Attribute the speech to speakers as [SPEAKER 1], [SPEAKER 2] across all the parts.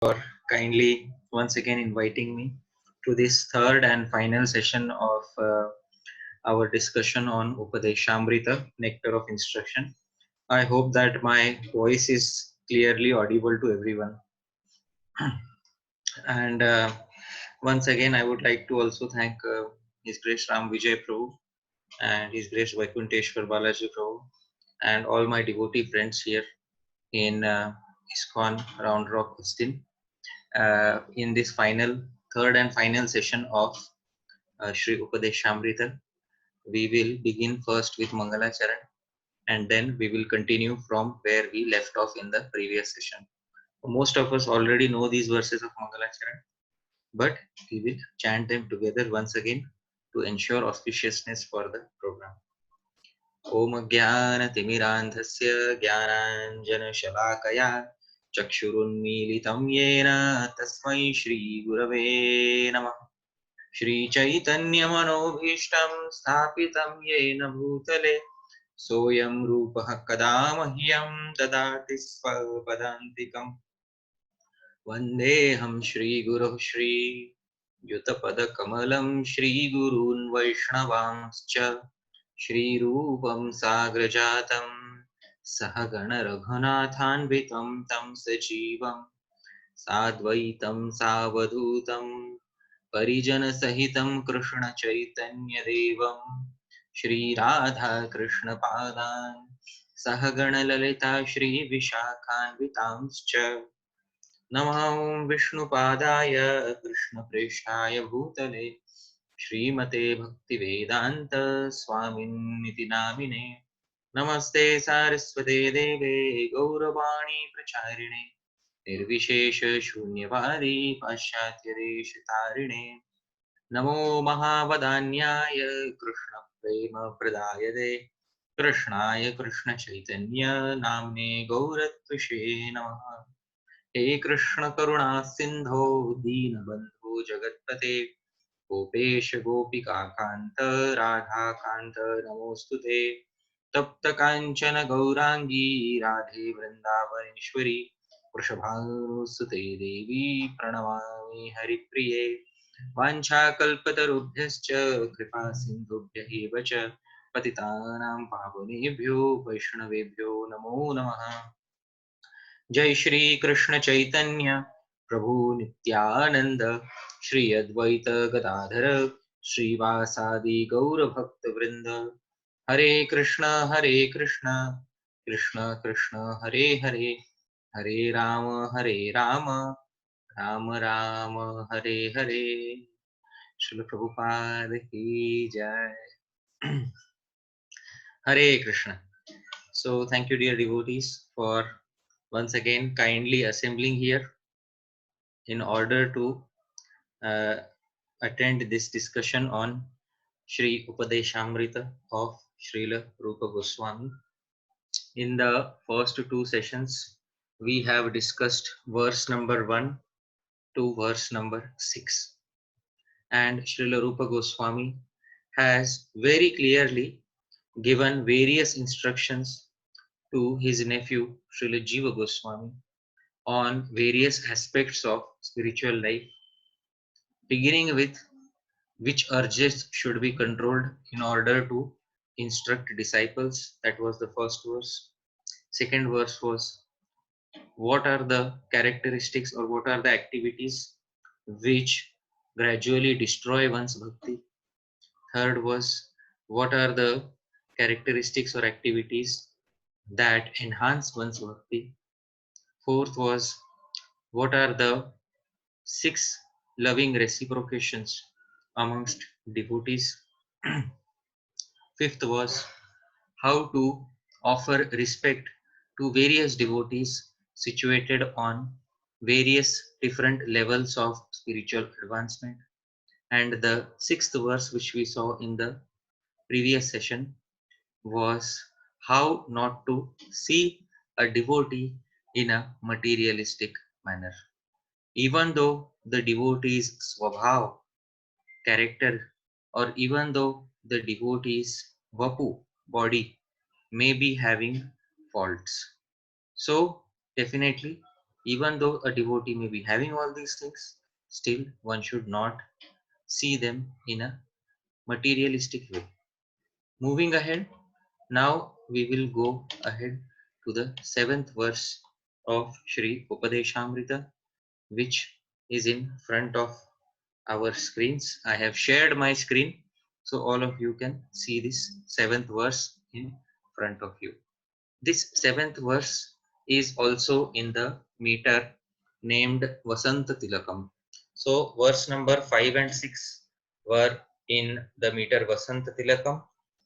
[SPEAKER 1] for kindly once again inviting me to this third and final session of our discussion on Upadeshamrita, Nectar of Instruction. I hope that my voice is clearly audible to everyone. And once again, I would like to also thank His Grace Ram Vijay Prabhu and His Grace Vaikunteshwar Balaji Prabhu and all my devotee friends here in ISKCON Round Rock, Austin. In this third and final session of Sri Upadeshamrita. We will begin first with Mangalacharan and then we will continue from where we left off in the previous session. Most of us already know these verses of Mangalacharan, but we will chant them together once again to ensure auspiciousness for the program. Om Jnana-timirandhasya Jnananjana-shalakaya Chakshurunmilitam Yena Tasmai Shri Gurave Namah. श्रीचैतन्यमनोभीष्टं स्थापितं येन भूतले सोऽयं रूपः कदा मह्यं ददाति स्वपदान्तिकम् वन्देऽहं श्रीगुरुः श्रीयुतपदकमलं श्रीगुरून् वैष्णवांश्च श्रीरूपं साग्रजातं सहगणरघुनाथान्वितं तं सजीवं साद्वैतं सावधूतं परिजनसहितं कृष्णचैतन्यदेवं श्रीराधाकृष्णपादान् सहगणललिता श्रीविशाखान्वितांश्च नमः विष्णुपादाय कृष्णप्रेष्ठाय भूतले श्रीमते भक्तिवेदान्त स्वामिन्निति नामिने नमस्ते सारस्वते देवे गौरवाणी प्रचारिणे निर्विशेष शून्यवादी पाश्चात्यदेशतारिणे नमो महावदान्याय कृष्णप्रेमप्रदायते कृष्णाय कृष्णचैतन्य नाम्ने गौरत्विषे नमः। हे कृष्ण करुणा सिन्धो दीनबन्धो जगत्पते गोपेश गोपिकान्त राधाकान्त नमोऽस्तुते तप्त काञ्चन गौरांगी राधे वृन्दावनेश्वरी वृषभानुसुते देवी प्रणमामि हरिप्रिये वाञ्छाकल्पतरुभ्यश्च कृपा सिन्धुभ्य एव च पतितानां पावनेभ्यो वैष्णवेभ्यो नमो नमः। जय श्री कृष्ण चैतन्य प्रभु नित्यानंद श्री अद्वैत गदाधर श्रीवासादि गौर भक्त वृंद हरे कृष्ण कृष्ण कृष्ण हरे हरे हरे राम राम राम हरे हरे। श्रील प्रभुपाद की जय। Hare Krishna. So thank you dear devotees for once again kindly assembling here in order to uh, attend this discussion on Sri Upadeshamrita of Srila Rupa Goswami. In the first two sessions, we have discussed verse number 1 to verse number 6. And Srila Rupa Goswami has very clearly given various instructions to his nephew Srila Jiva Goswami on various aspects of spiritual life, beginning with which urges should be controlled in order to instruct disciples. That was the first verse. Second verse was what are the characteristics or what are the activities which gradually destroy one's bhakti. Third was what are the characteristics or activities that enhance one's bhakti. Fourth was what are the six loving reciprocations amongst devotees. Fifth was how to offer respect to various devotees situated on various different levels of spiritual advancement. And the sixth verse, which we saw in the previous session, was how not to see a devotee in a materialistic manner. Even though the devotee's swabhav, character, or even though the devotee's vapu, body, may be having faults. So, definitely, Even though a devotee may be having all these things, still one should not see them in a materialistic way. Moving ahead, now we will go ahead to the 7th verse of Shri Upadeshamrita, which is in front of our screens. I have shared my screen so all of you can see this 7th verse in front of you. This 7th verse is also in the meter named Vasanta Tilakam. So verse number 5 and 6 were in the meter Vasanta Tilakam.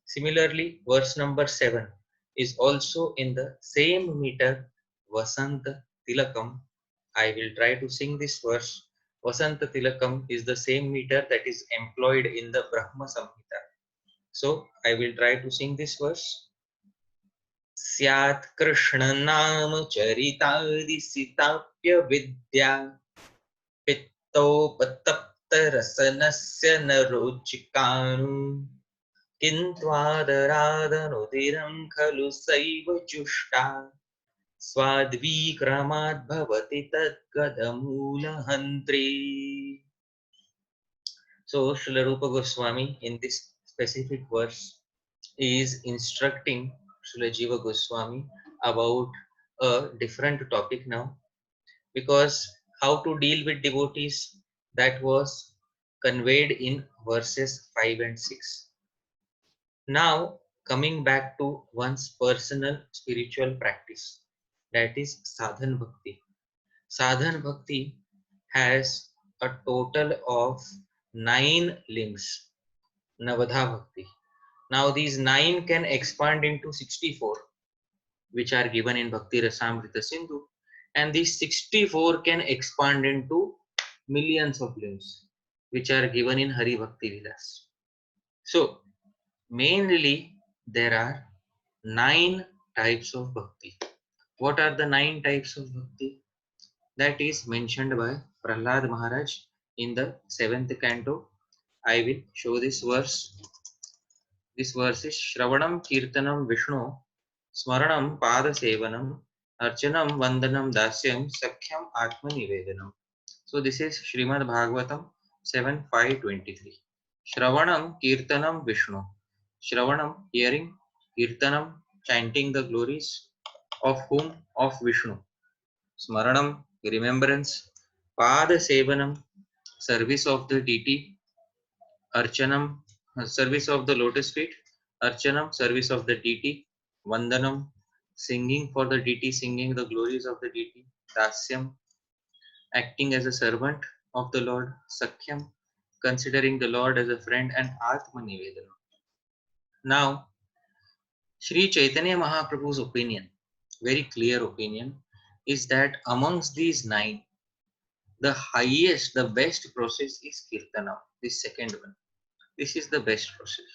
[SPEAKER 1] Similarly, verse number 7 is also in the same meter Vasanta Tilakam. I will try to sing this verse. Vasanta Tilakam is the same meter that is employed in the Brahma Samhita. So I will try to sing this verse. स्यात् कृष्णनाम चरितादिसिताप्य विद्या पित्तोपतप्तरसनस्य न रोचिकानु किन्त्वादरादनुदिरं खलु सैव जुष्टा स्वाद्वीक्रमाद् भवति तद्गदमूलहन्त्री. So Srila Rupa Goswami in this specific verse is instructing Srila Jiva Goswami about a different topic now, because how to deal with devotees, that was conveyed in verses 5 and 6. Now coming back to one's personal spiritual practice, that is sadhan bhakti. Sadhan bhakti has a total of 9 limbs. Navadha bhakti. Now these 9 can expand into 64, which are given in Bhakti Rasamrita Sindhu, and these 64 can expand into millions of limbs, which are given in Hari Bhakti Vilas. So mainly there are 9 types of bhakti. What are the 9 types of bhakti? That is mentioned by Prahlad Maharaj in the 7th canto. I will show this verse. This verse is Shravanam Kirtanam Vishnu Smaranam Padasevanam Archanam Vandanam Dasyam Sakhyam Atma Nivedanam. So this is Srimad Bhagavatam 7.5.23. Shravanam Kirtanam Vishnu. Shravanam, hearing. Kirtanam, chanting the glories. Of whom? Of Vishnu. Smaranam, remembrance. Padasevanam, service of the deity. Archanam, service of the lotus feet. Archanam, service of the deity. Vandanam, singing for the deity, singing the glories of the deity. Dasyam, acting as a servant of the Lord. Sakhyam, considering the Lord as a friend. And Atma Nivedana. Now, Sri Chaitanya Mahaprabhu's opinion, very clear opinion, is that amongst these 9, the highest, the best process is Kirtanam, the second one. This is the best process.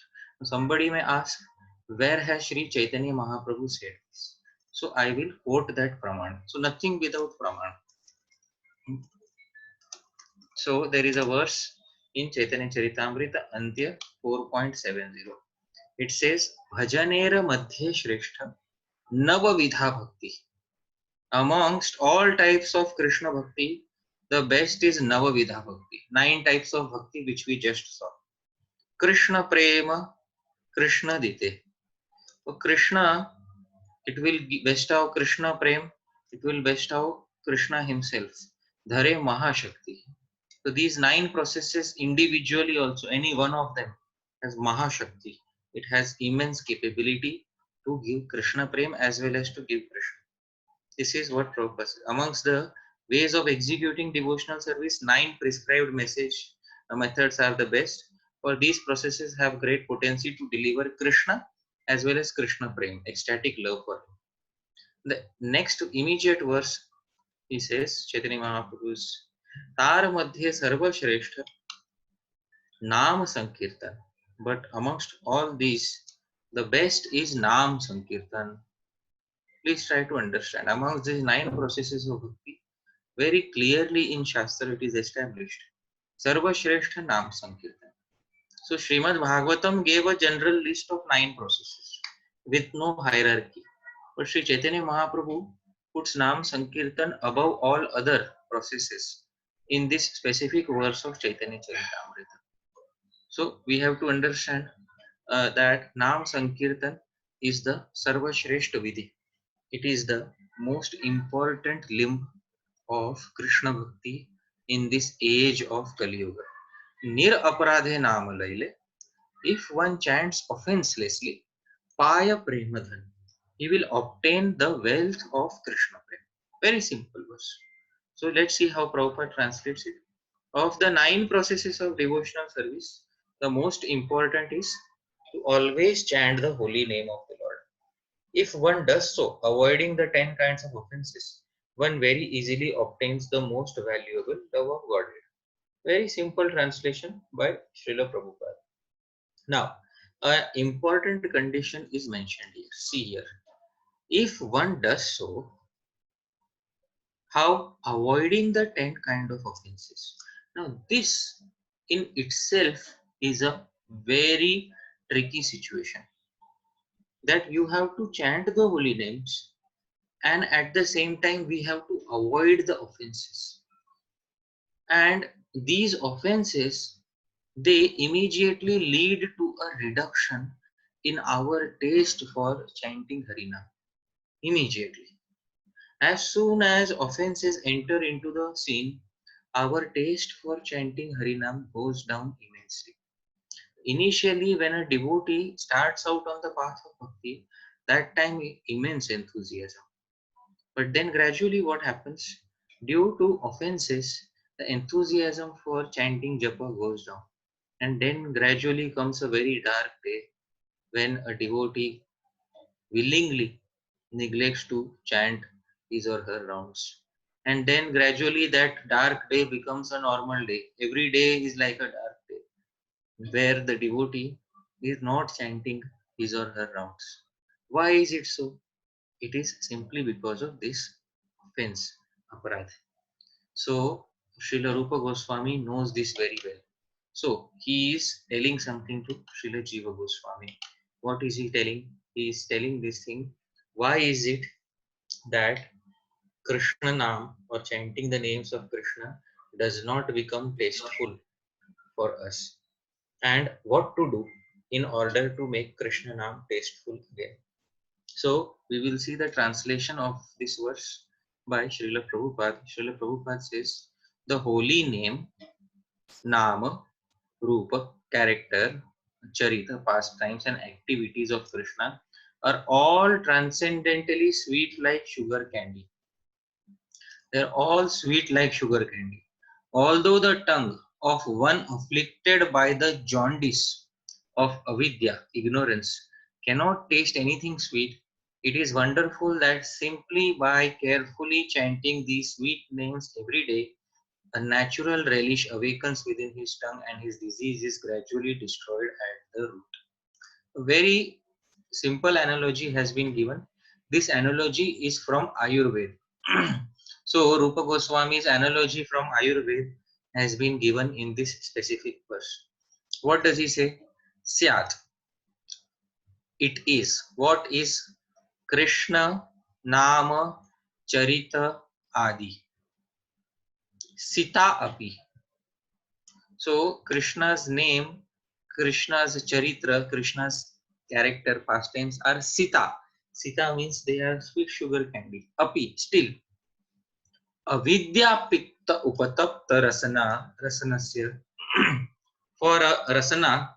[SPEAKER 1] Somebody may ask, where has Sri Chaitanya Mahaprabhu said this? So I will quote that Praman. So nothing without Praman. So there is a verse in Chaitanya Charitamrita Antya 4.70. It says, Bhajanera Madhye Shrestha Navavidha Bhakti. Amongst all types of Krishna Bhakti, the best is Navavidha Bhakti. 9 types of Bhakti which we just saw. Krishna Prema, Krishna Dite. So Krishna, it will bestow Krishna Prem, it will bestow Krishna himself. Dhare Mahashakti. So these 9 processes individually also, any one of them has Mahashakti. It has immense capability to give Krishna Prem as well as to give Krishna. This is what Prabhupada says. Amongst the ways of executing devotional service, 9 prescribed methods are the best. For these processes have great potency to deliver Krishna as well as Krishna Prem, ecstatic love for him. The next immediate verse, he says, Chaitanya Mahaprabhu's Tar Madhye Sarva Shrestha Nam Sankirtan. But amongst all these, the best is Nam Sankirtan. Please try to understand. Amongst these 9 processes of bhakti, very clearly in Shastra it is established. Sarva Shrestha Nam Sankirtan. So Srimad Bhagavatam gave a general list of 9 processes with no hierarchy. But Sri Chaitanya Mahaprabhu puts Nam Sankirtan above all other processes in this specific verse of Chaitanya Charitamrita. So we have to understand that Nam Sankirtan is the Sarva Shrestha Vidhi. It is the most important limb of Krishna Bhakti in this age of Kali Yuga. Nir aparadhe naam laile. If one chants offenselessly, Paya Premadhan, he will obtain the wealth of Krishna Prem. Very simple verse. So let's see how Prabhupada translates it. Of the 9 processes of devotional service, the most important is to always chant the holy name of the Lord. If one does so, avoiding the 10 kinds of offenses, one very easily obtains the most valuable love of Godhead. Very simple translation by Srila Prabhupada. Now, an important condition is mentioned here. See here. If one does so, how avoiding the 10 kind of offenses. Now, this in itself is a very tricky situation, that you have to chant the holy names and at the same time we have to avoid the offenses, and these offenses, they immediately lead to a reduction in our taste for chanting Harinam. Immediately, as soon as offenses enter into the scene, our taste for chanting Harinam goes down immensely. Initially, when a devotee starts out on the path of bhakti, that time immense enthusiasm. But then gradually what happens? Due to offenses, the enthusiasm for chanting japa goes down. And then gradually comes a very dark day when a devotee willingly neglects to chant his or her rounds. And then gradually that dark day becomes a normal day. Every day is like a dark day where the devotee is not chanting his or her rounds. Why is it so? It is simply because of this offense, aparadh. So Srila Rupa Goswami knows this very well. So he is telling something to Srila Jiva Goswami. What is he telling? He is telling this thing. Why is it that Krishna Nam or chanting the names of Krishna does not become tasteful for us? And what to do in order to make Krishna Nam tasteful again? So we will see the translation of this verse by Srila Prabhupada. Srila Prabhupada says, the holy name, Nama, Rupa, character, Charita, pastimes and activities of Krishna are all transcendently sweet like sugar candy. They are all sweet like sugar candy. Although the tongue of one afflicted by the jaundice of avidya, ignorance, cannot taste anything sweet, it is wonderful that simply by carefully chanting these sweet names every day, a natural relish awakens within his tongue and his disease is gradually destroyed at the root. A very simple analogy has been given. This analogy is from Ayurveda. So Rupa Goswami's analogy from Ayurveda has been given in this specific verse. What does he say? Syat. It is. What is Krishna Nama Charita Adi? Sita Api. So Krishna's name, Krishna's charitra, Krishna's character, pastimes are Sita. Sita means they are sweet sugar candy. Api, still. Avidya Pikta Upatapta Rasana, Rasanasya. For a rasana,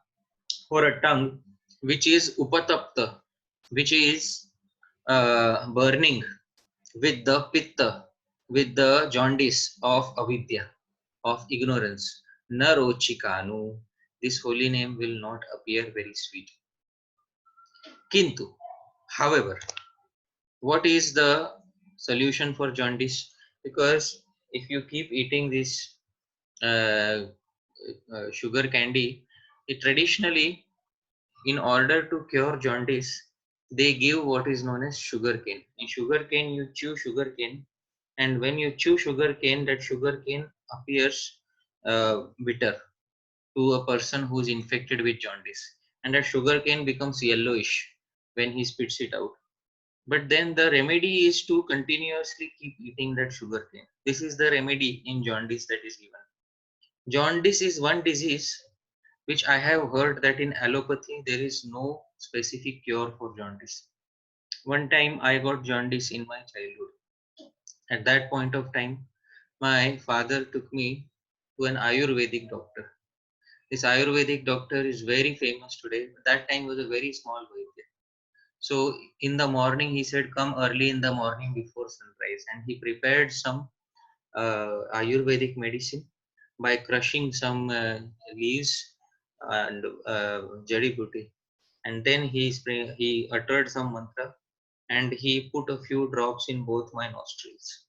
[SPEAKER 1] for a tongue, which is Upatapta, which is burning with the pitta, with the jaundice of avidya, of ignorance. Narochikanu, this holy name will not appear very sweet. Kintu, however, what is the solution for jaundice? Because if you keep eating this uh, sugar candy, it traditionally, in order to cure jaundice, they give what is known as sugar cane. In sugar cane, you chew sugar cane, and when you chew sugar cane, that sugar cane appears bitter to a person who is infected with jaundice, and that sugar cane becomes yellowish when he spits it out. But then the remedy is to continuously keep eating that sugar cane. This is the remedy in jaundice that is given. Jaundice is one disease which I have heard that in allopathy there is no specific cure for jaundice. One time I got jaundice in my childhood. At that point of time, my father took me to an Ayurvedic doctor. This Ayurvedic doctor is very famous today. But that time was a very small Vaidya. So in the morning, he said, come early in the morning before sunrise. And he prepared some Ayurvedic medicine by crushing some leaves and jadi buti. And then he uttered some mantra and he put a few drops in both my nostrils.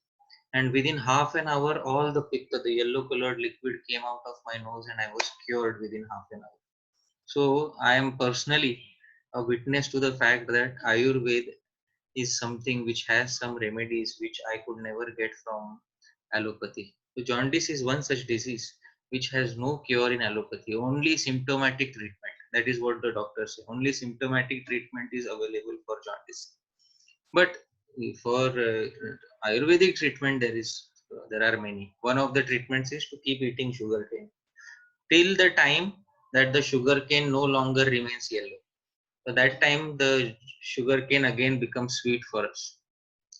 [SPEAKER 1] And within half an hour, all the pitta, the yellow colored liquid came out of my nose and I was cured within half an hour. So I am personally a witness to the fact that Ayurveda is something which has some remedies which I could never get from allopathy. So jaundice is one such disease which has no cure in allopathy, only symptomatic treatment. That is what the doctors say. Only symptomatic treatment is available for jaundice. But for Ayurvedic treatment, there are many. One of the treatments is to keep eating sugarcane till the time that the sugarcane no longer remains yellow. So that time the sugarcane again becomes sweet for us.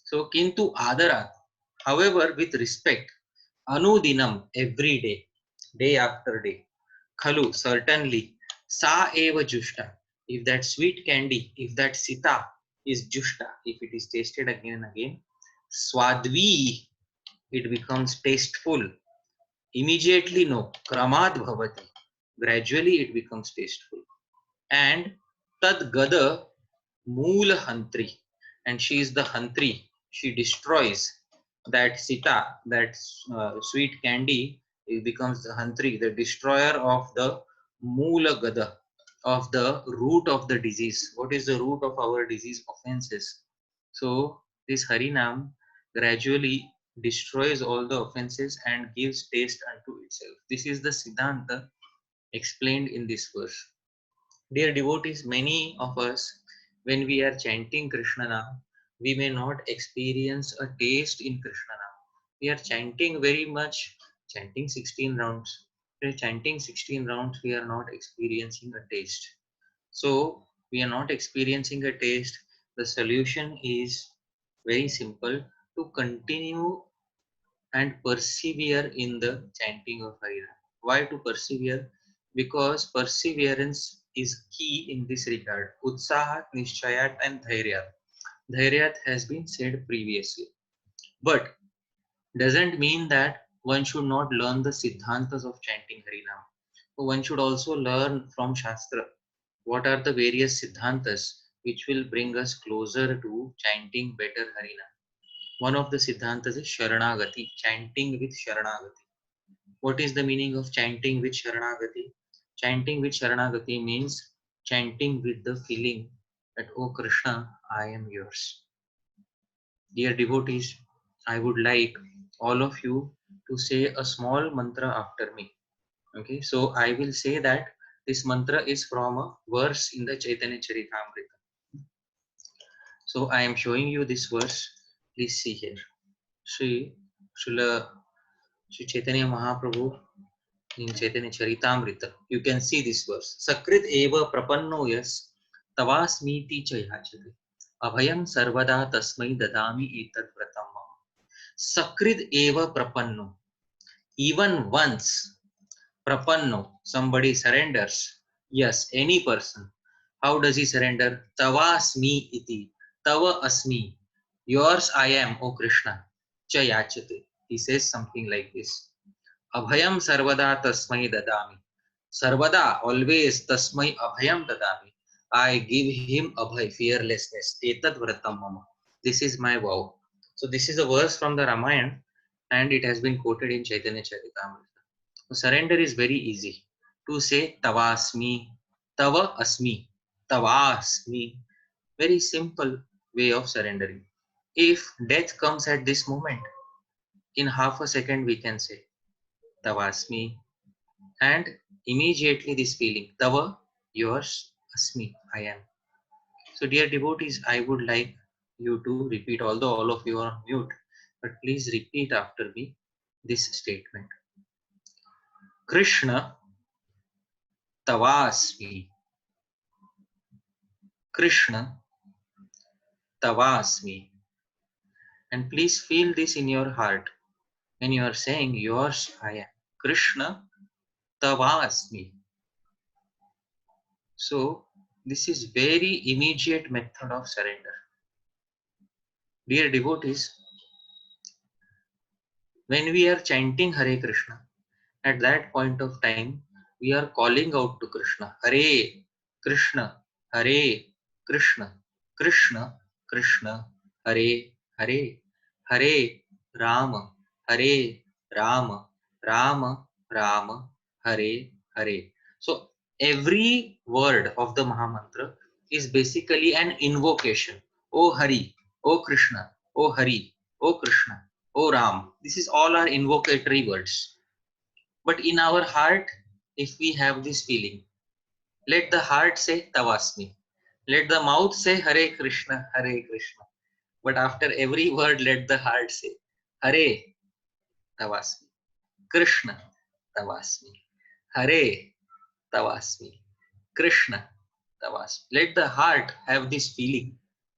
[SPEAKER 1] So kintu adarat. However, with respect, anudinam every day, day after day. Khalu certainly sa eva jushta. If that sweet candy, if that sita is jushta, if it is tasted again and again, swadvi, it becomes tasteful. Immediately no, kramad bhavati. Gradually it becomes tasteful. And tad gada moola hantri. And she is the hantri. She destroys that sita, that sweet candy. It becomes the hantri, the destroyer of the moola gada, of the root of the disease. What is the root of our disease? Offenses. So this Harinam gradually destroys all the offenses and gives taste unto itself. This is the Siddhanta explained in this verse. Dear devotees, many of us, when we are chanting Krishna Nam, we may not experience a taste in Krishna Nam. We are chanting very much, chanting 16 rounds. We are chanting 16 rounds, we are not experiencing a taste. So, we are not experiencing a taste. The solution is very simple, to continue and persevere in the chanting of Harinam. Why to persevere? Because perseverance is key in this regard. Utsahat, Nishchayat and Dhairyat. Dhairyat has been said previously. But doesn't mean that one should not learn the Siddhantas of chanting Harinam. One should also learn from Shastra what are the various Siddhantas which will bring us closer to chanting better Harinam. One of the Siddhantas is Sharanagati, chanting with Sharanagati. What is the meaning of chanting with Sharanagati? Chanting with Sharanagati means chanting with the feeling that, oh Krishna, I am yours. Dear devotees, I would like all of you to say a small mantra after me. Okay, so I will say that this mantra is from a verse in the Chaitanya Charitamrita. So I am showing you this verse. Please see here. Sri Srila Sri Chaitanya Mahaprabhu in Chaitanya Charitamrita. You can see this verse. Sakrit eva prapanno yas tavasmiti cha yachate. Abhayam sarvada tasmai dadami etat vratam mama. Sakrit eva prapanno. Even once prapanno, somebody surrenders. Yes, any person. How does he surrender? Tavasmi iti. Tava asmi. Yours I am, O Krishna. Cha yachate. He says something like this. Abhayam sarvada tasmai dadami. Sarvada, always tasmai abhayam dadami. I give him abhay, fearlessness. Etat vratam mama. This is my vow. So this is a verse from the Ramayana and it has been quoted in Chaitanya Charitamrita. So surrender is very easy. To say tavasmi, tava asmi, tavasmi. Very simple way of surrendering. If death comes at this moment, in half a second we can say tavasmi, and immediately this feeling, tava, yours, asmi, I am. So dear devotees, I would like you to repeat, although all of you are on mute, but please repeat after me this statement. Krishna Tavasmi. Krishna Tavasmi. And please feel this in your heart when you are saying, yours I am. Krishna Tavasmi. So this is very immediate method of surrender. Dear devotees, when we are chanting Hare Krishna, at that point of time, we are calling out to Krishna. Hare Krishna, Hare Krishna, Krishna Krishna, Hare Hare, Hare Rama, Hare Rama, Rama Rama, Hare Hare. So every word of the Mahamantra is basically an invocation. O Hari, O Krishna, O Hari, O Krishna, O Ram. This is all our invocatory words. But in our heart, if we have this feeling, let the heart say Tavasmi. Let the mouth say Hare Krishna, Hare Krishna. But after every word, let the heart say Hare Tavasmi, Krishna Tavasmi, Hare Tavasmi, Krishna Tavasmi. Let the heart have this feeling.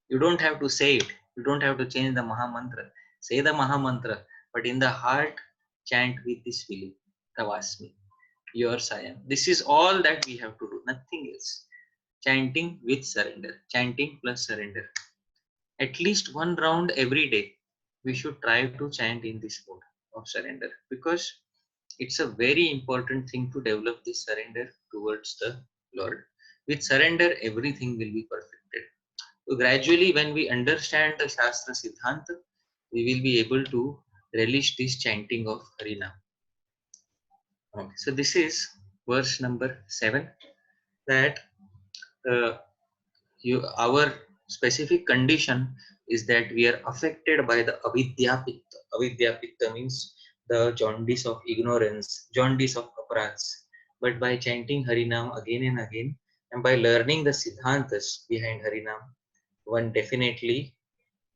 [SPEAKER 1] You don't have to say it. You don't have to change the Mahamantra. Say the Mahamantra, but in the heart, chant with this feeling. Tavasmi. Yours I am. This is all that we have to do, nothing else. Chanting with surrender, chanting plus surrender. At least one round every day, we should try to chant in this mode of surrender, because it's a very important thing to develop this surrender towards the Lord. With surrender, everything will be perfected. So gradually, when we understand the Shastra Siddhanta, we will be able to relish this chanting of Harinam. Okay, so this is verse number 7, that uh, our specific condition is that we are affected by the avidya pitta. Avidya pitta means the jaundice of ignorance, jaundice of aparats. But by chanting Harinam again and again, and by learning the siddhantas behind Harinam, one definitely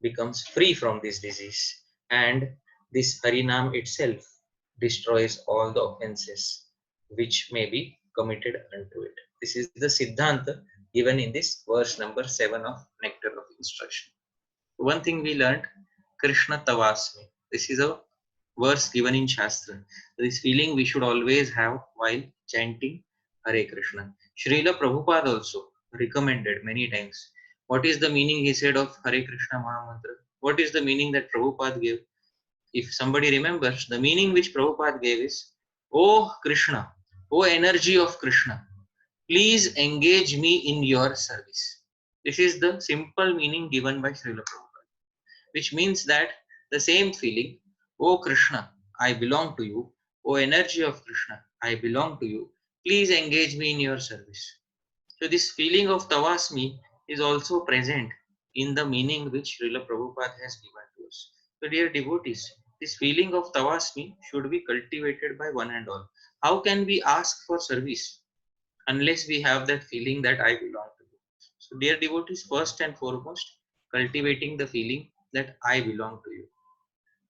[SPEAKER 1] becomes free from this disease. And this Harinam itself destroys all the offenses which may be committed unto it. This is the Siddhanta given in this verse number 7 of Nectar of Instruction. One thing we learned, Krishna Tavasmi. This is a verse given in Shastra. This feeling we should always have while chanting Hare Krishna. Srila Prabhupada also recommended many times. What is the meaning, he said, of Hare Krishna Mahamantra? What is the meaning that Prabhupada gave? If somebody remembers, the meaning which Prabhupada gave is, O Krishna, O energy of Krishna, please engage me in your service. This is the simple meaning given by Srila Prabhupada, which means that the same feeling, O Krishna, I belong to you, O energy of Krishna, I belong to you, please engage me in your service. So this feeling of Tavasmi is also present in the meaning which Srila Prabhupada has given to us. So dear devotees, this feeling of Tavasmi should be cultivated by one and all. How can we ask for service unless we have that feeling that I belong to you? So dear devotees, first and foremost, cultivating the feeling that I belong to you.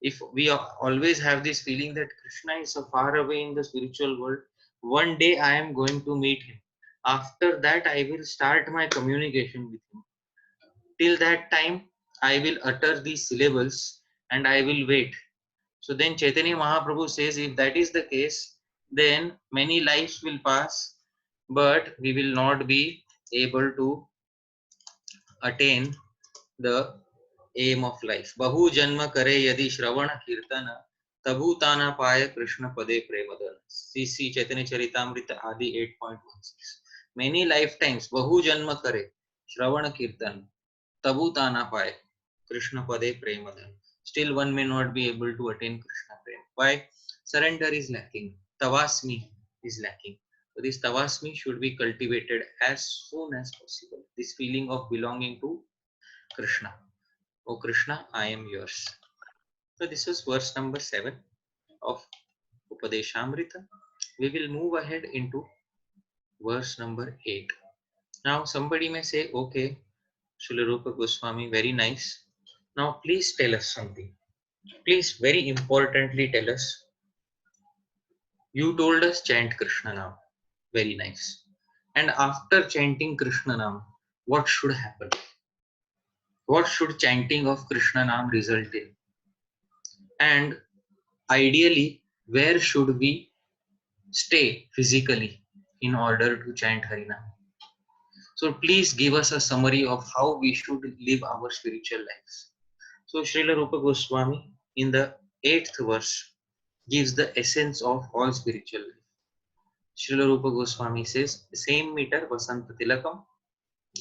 [SPEAKER 1] If we always have this feeling that Krishna is so far away in the spiritual world, one day I am going to meet him. After that, I will start my communication with him. Till that time, I will utter these syllables and I will wait. So then Chaitanya Mahaprabhu says, if that is the case, then many lives will pass, but we will not be able to attain the aim of life. Bahu janma kare yadi shravana kirtana tabhu tana paya Krishna pade premadana. CC Chaitanya Charitamrita Adi 8.16. Many lifetimes bahu janma kare shravana kirtan tabhu tana paya Krishna pade premadana. Still one may not be able to attain Krishna prem. Why? Surrender is lacking. Tavasmi is lacking. So this Tavasmi should be cultivated as soon as possible. This feeling of belonging to Krishna. O Krishna, I am yours. So this was verse number 7 of Upadeshamrita. We will move ahead into verse number 8. Now somebody may say, okay, Srila Rupa Goswami, very nice. Now please tell us something. Please very importantly tell us. You told us chant Krishna Nam. Very nice. And after chanting Krishna Nam, what should happen? What should chanting of Krishna Nam result in? And ideally, where should we stay physically in order to chant Harinam? So please give us a summary of how we should live our spiritual lives. So Srila Rupa Goswami in the 8th verse gives the essence of all spiritual life. Srila Rupa Goswami says, same meter Vasanta Tilakam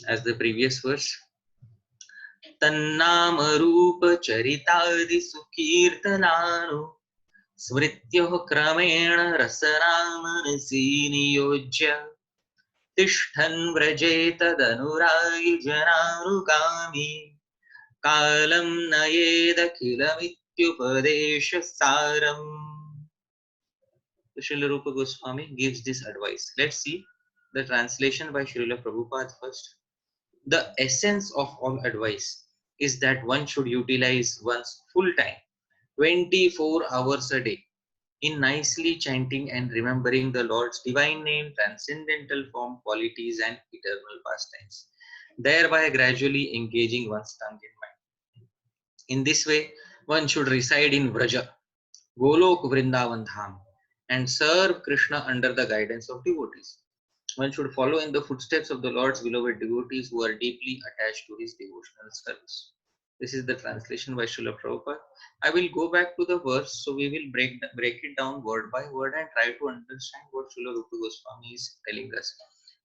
[SPEAKER 1] as the previous verse. तन्नाम रूप चरितादि सुकीर्तनानु स्मृत्योः क्रमेण रसनामनसि नियोज्य तिष्ठन् व्रजेत तदनुरागी जनानुगामी कालं नयेदखिलमित्युपदेश सारम्. Srila Rupa Goswami gives this advice. Let's see the translation by Srila Prabhupada first. The essence of all advice is that one should utilize one's full time, 24 hours a day, in nicely chanting and remembering the Lord's divine name, transcendental form, qualities, and eternal pastimes, thereby gradually engaging one's tongue and mind. In this way, one should reside in Vraja, Golok Vrindavan Dham, and serve Krishna under the guidance of devotees. One should follow in the footsteps of the Lord's beloved devotees who are deeply attached to his devotional service. This is the translation by Srila Prabhupada. I will go back to the verse, so we will break it down word by word and try to understand what Srila Rupa Goswami is telling us.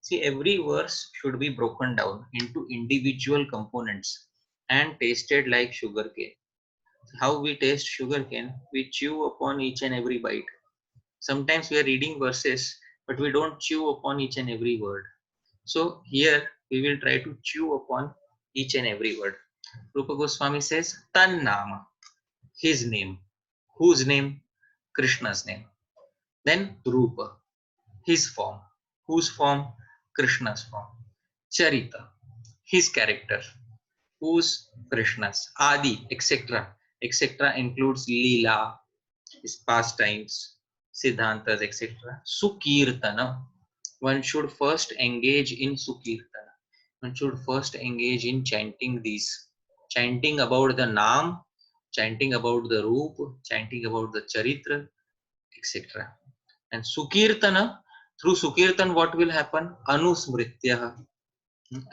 [SPEAKER 1] See, every verse should be broken down into individual components and tasted like sugar cane. How we taste sugar cane? We chew upon each and every bite. Sometimes we are reading verses, but we don't chew upon each and every word. So here we will try to chew upon each and every word. Rupa Goswami says, Tan Nama, his name. Whose name? Krishna's name. Then Rupa, his form. Whose form? Krishna's form. Charita, his character. Whose? Krishna's. Adi, etc. etc. includes Leela, his pastimes, Siddhantas, etc. Sukirtana. One should first engage in Sukirtana. One should first engage in chanting these. Chanting about the Naam, chanting about the Roop, chanting about the Charitra, etc. And Sukirtana, through Sukirtan, what will happen? Anusmritya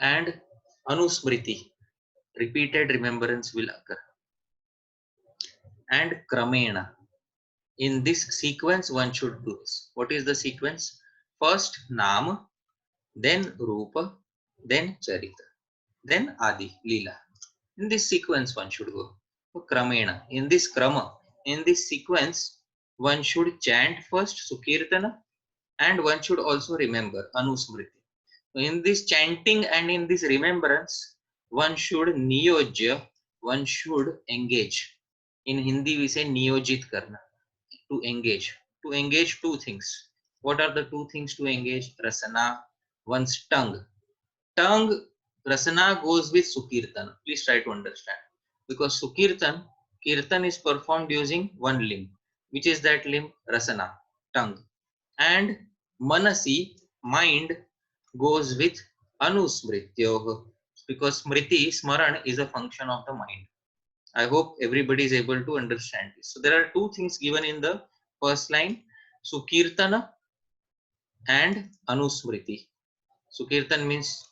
[SPEAKER 1] and Anusmriti. Repeated remembrance will occur. And Kramena. In this sequence, one should do this. What is the sequence? First Naam, then Rupa, then Charita, then Adi, Leela. In this sequence, one should go. So, Kramena. In this Krama, in this sequence, one should chant first Sukirtana and one should also remember Anusmriti. So, in this chanting and in this remembrance, one should niyojya, one should engage. In Hindi, we say niyojit karna, to engage. To engage two things. What are the two things to engage? Rasana, one's tongue. Tongue, rasana goes with Sukirtan. Please try to understand. Because Kirtan is performed using one limb. Which is that limb? Rasana, tongue. And Manasi, mind, goes with Anusmrityoh. Because Smriti, Smaran, is a function of the mind. I hope everybody is able to understand this. So there are two things given in the first line. Sukirtana and Anusmriti. Sukirtan means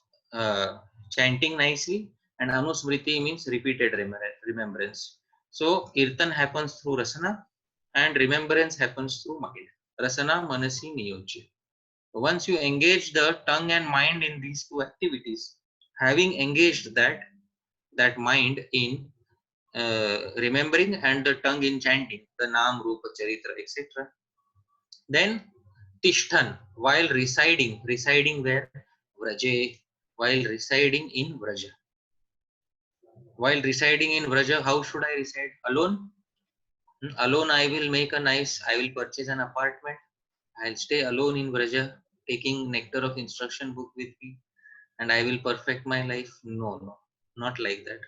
[SPEAKER 1] chanting nicely, and Anusmriti means repeated remembrance. So Kirtan happens through Rasana and remembrance happens through mind. Rasana Manasi Niyojya. Once you engage the tongue and mind in these two activities, having engaged that mind in remembering and the tongue in chanting, the Naam, Rupa, Charitra, etc. Then Tishtan, while residing where? Vraje, while residing in Vraja. While residing in Vraja, how should I reside? Alone? Alone I will purchase an apartment. I'll stay alone in Vraja, taking nectar of instruction book with me, and I will perfect my life. No, no. not like that.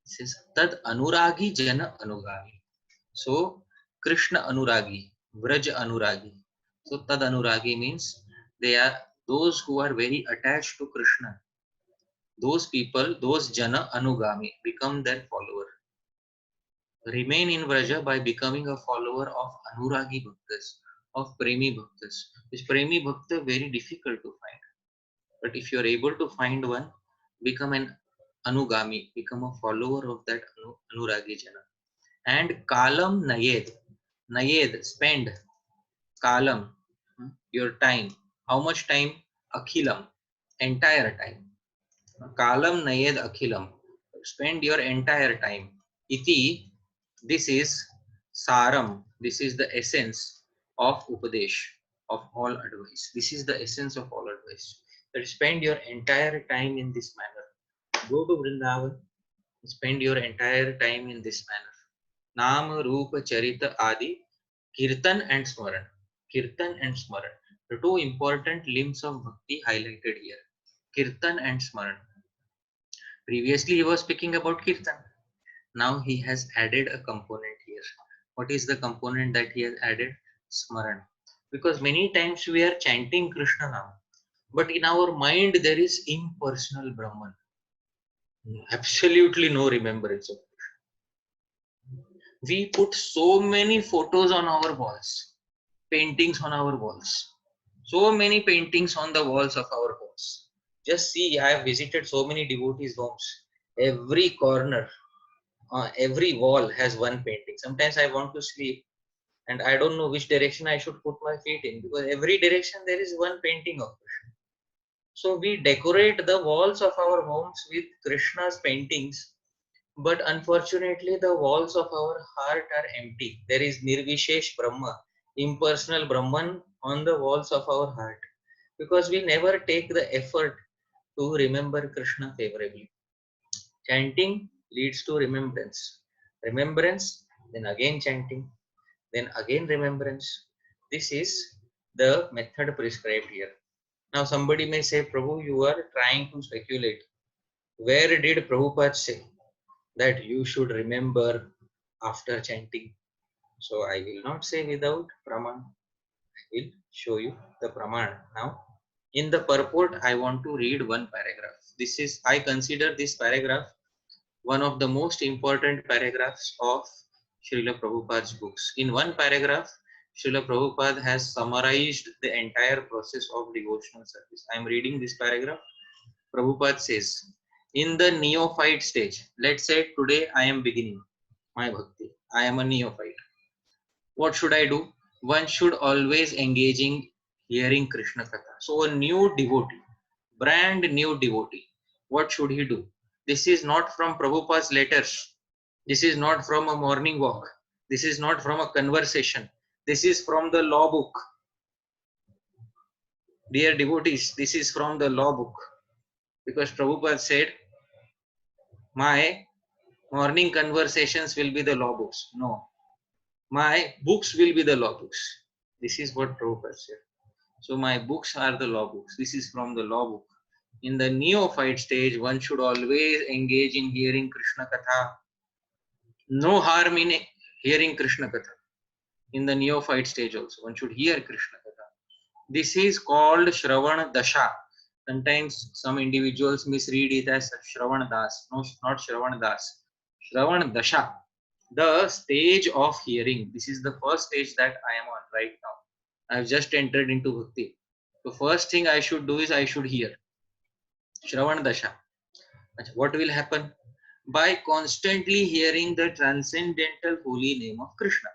[SPEAKER 1] It says tad anuragi jana anugami. So Krishna anuragi, Vraj anuragi. So tad anuragi means they are those who are very attached to Krishna. Those people, those jana anugami, become their follower. Remain in Vraja by becoming a follower of Anuragi Bhaktas, of Premi Bhaktas. This Premi Bhakta very difficult to find. But if you are able to find one, become an Anugami, become a follower of that Anuragi Jana. And Kalam Nayed. Nayed, spend. Kalam, your time. How much time? Akhilam, entire time. Kalam Nayed Akhilam. Spend your entire time. Iti, this is Saram. This is the essence of Upadesh, of all advice. This is the essence of all advice. That spend your entire time in this manner. Go to Vrindavan, spend your entire time in this manner. Nama, Rupa, Charita, Adi, Kirtan and Smaran. Kirtan and Smaran. The two important limbs of bhakti highlighted here. Kirtan and Smaran. Previously, he was speaking about Kirtan. Now he has added a component here. What is the component that he has added? Smaran. Because many times we are chanting Krishna now, but in our mind there is impersonal Brahman. Absolutely no remembrance of Krishna. We put so many photos on our walls, paintings on our walls, so many paintings on the walls of our homes. Just see, I have visited so many devotees' homes. Every corner, every wall has one painting. Sometimes I want to sleep and I don't know which direction I should put my feet in, because every direction there is one painting of Krishna. So we decorate the walls of our homes with Krishna's paintings, but unfortunately the walls of our heart are empty. There is Nirvishesh Brahma, impersonal Brahman on the walls of our heart, because we never take the effort to remember Krishna favorably. Chanting leads to remembrance. Remembrance, then again chanting, then again remembrance. This is the method prescribed here. Now somebody may say, Prabhu, you are trying to speculate. Where did Prabhupada say that you should remember after chanting? So I will not say without Praman. I will show you the Praman. Now, in the purport, I want to read one paragraph. This is, I consider this paragraph one of the most important paragraphs of Srila Prabhupada's books. In one paragraph, Srila Prabhupada has summarized the entire process of devotional service. I am reading this paragraph. Prabhupada says, in the neophyte stage, let's say today I am beginning my bhakti. I am a neophyte. What should I do? One should always engaging hearing Krishna Katha. So a new devotee, brand new devotee, what should he do? This is not from Prabhupada's letters. This is not from a morning walk. This is not from a conversation. This is from the law book. Dear devotees, this is from the law book. Because Prabhupada said, my morning conversations will be the law books. No, my books will be the law books. This is what Prabhupada said. So my books are the law books. This is from the law book. In the neophyte stage, one should always engage in hearing Krishna Katha. No harm in hearing Krishna Katha. In the neophyte stage also, one should hear Krishna Katha. This is called Shravan Dasha. Sometimes some individuals misread it as Shravan Das. No, not Shravan Das. Shravan Dasha. The stage of hearing. This is the first stage that I am on right now. I have just entered into bhakti. The first thing I should do is I should hear Shravan Dasha. What will happen? By constantly hearing the transcendental holy name of Krishna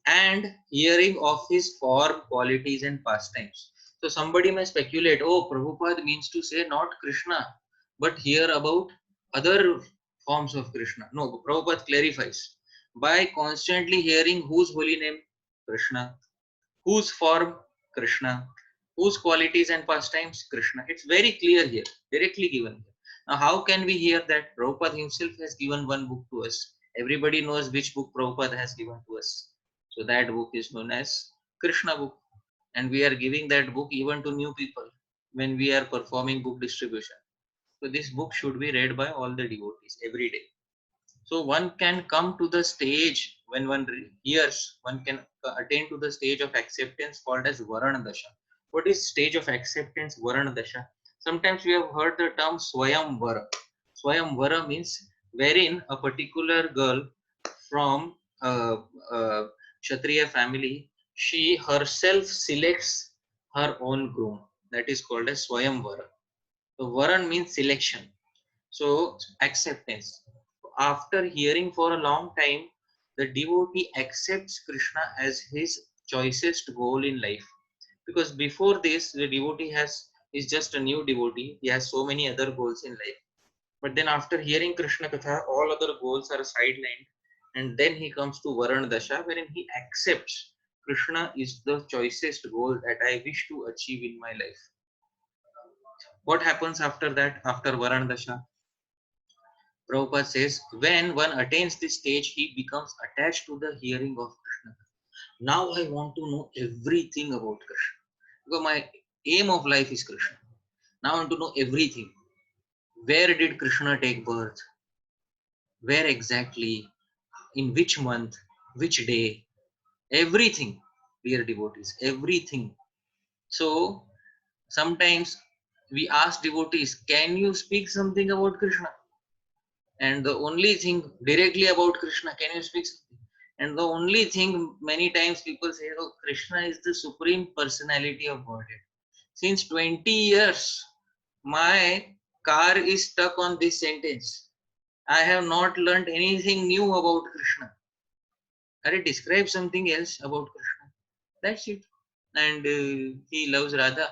[SPEAKER 1] and hearing of his form, qualities, and pastimes. So somebody may speculate, oh, Prabhupada means to say not Krishna, but hear about other forms of Krishna. No, Prabhupada clarifies. By constantly hearing whose holy name? Krishna. Whose form? Krishna. Whose qualities and pastimes? Krishna. It's very clear here, directly given here. Now, how can we hear that? Prabhupada himself has given one book to us. Everybody knows which book Prabhupada has given to us. So that book is known as Krishna book. And we are giving that book even to new people when we are performing book distribution. So this book should be read by all the devotees every day. So one can come to the stage when one hears, one can attain to the stage of acceptance called as Varana Dasha. What is stage of acceptance, Varana Dasha? Sometimes we have heard the term Swayamvara. Swayamvara means wherein a particular girl from a Kshatriya family, she herself selects her own groom. That is called as Swayamvara. So Varan means selection. So acceptance. After hearing for a long time, the devotee accepts Krishna as his choicest goal in life. Because before this, the devotee is just a new devotee. He has so many other goals in life. But then after hearing Krishna Katha, all other goals are sidelined. And then he comes to Varana Dasha, wherein he accepts Krishna is the choicest goal that I wish to achieve in my life. What happens after that, after Varana Dasha? Prabhupada says, when one attains this stage, he becomes attached to the hearing of Krishna. Now I want to know everything about Krishna. Because my aim of life is Krishna. Now I want to know everything. Where did Krishna take birth? Where exactly? In which month? Which day? Everything, dear devotees, everything. So sometimes we ask devotees, can you speak something about Krishna? And the only thing directly about Krishna, can you speak something? And the only thing many times people say, oh, Krishna is the supreme personality of Godhead. Since 20 years, my car is stuck on this sentence. I have not learned anything new about Krishna. Are describe something else about Krishna. That's it. And he loves Radha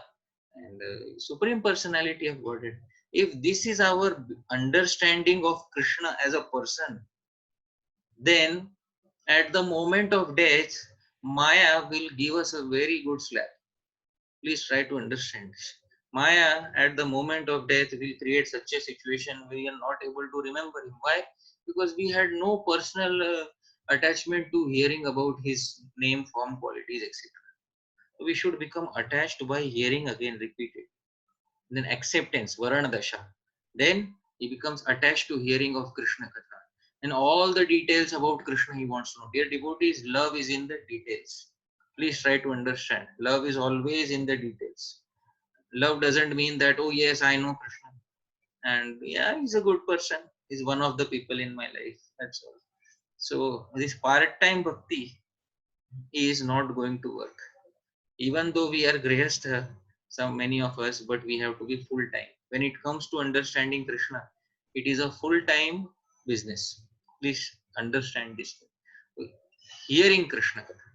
[SPEAKER 1] and supreme personality of Godhead. If this is our understanding of Krishna as a person, then at the moment of death, Maya will give us a very good slap. Please try to understand this. Maya at the moment of death will create such a situation we are not able to remember him. Why? Because we had no personal attachment to hearing about his name, form, qualities, etc. So we should become attached by hearing again repeated. Then acceptance, Varana Dasha. Then he becomes attached to hearing of Krishna Katha. And all the details about Krishna he wants to know. Dear devotees, love is in the details. Please try to understand. Love is always in the details. Love doesn't mean that, oh yes, I know Krishna. And yeah, he's a good person. He's one of the people in my life. That's all. So this part-time bhakti is not going to work. Even though we are grihastha, some many of us, but we have to be full time. When it comes to understanding Krishna, it is a full time business. Please understand this. Hearing Krishna Katha.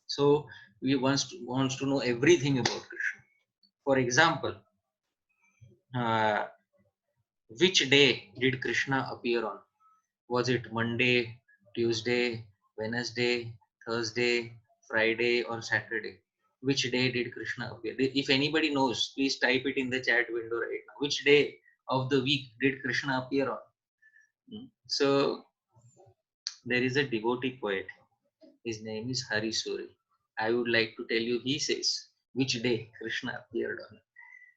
[SPEAKER 1] So we wants to know everything about Krishna. For example, uh, which day did Krishna appear on? Was it Monday, Tuesday, Wednesday, Thursday, Friday, or Saturday? Which day did Krishna appear? If anybody knows, please type it in the chat window right now. Which day of the week did Krishna appear on? So there is a devotee poet. His name is Hari Suri. I would like to tell you, he says, which day Krishna appeared on.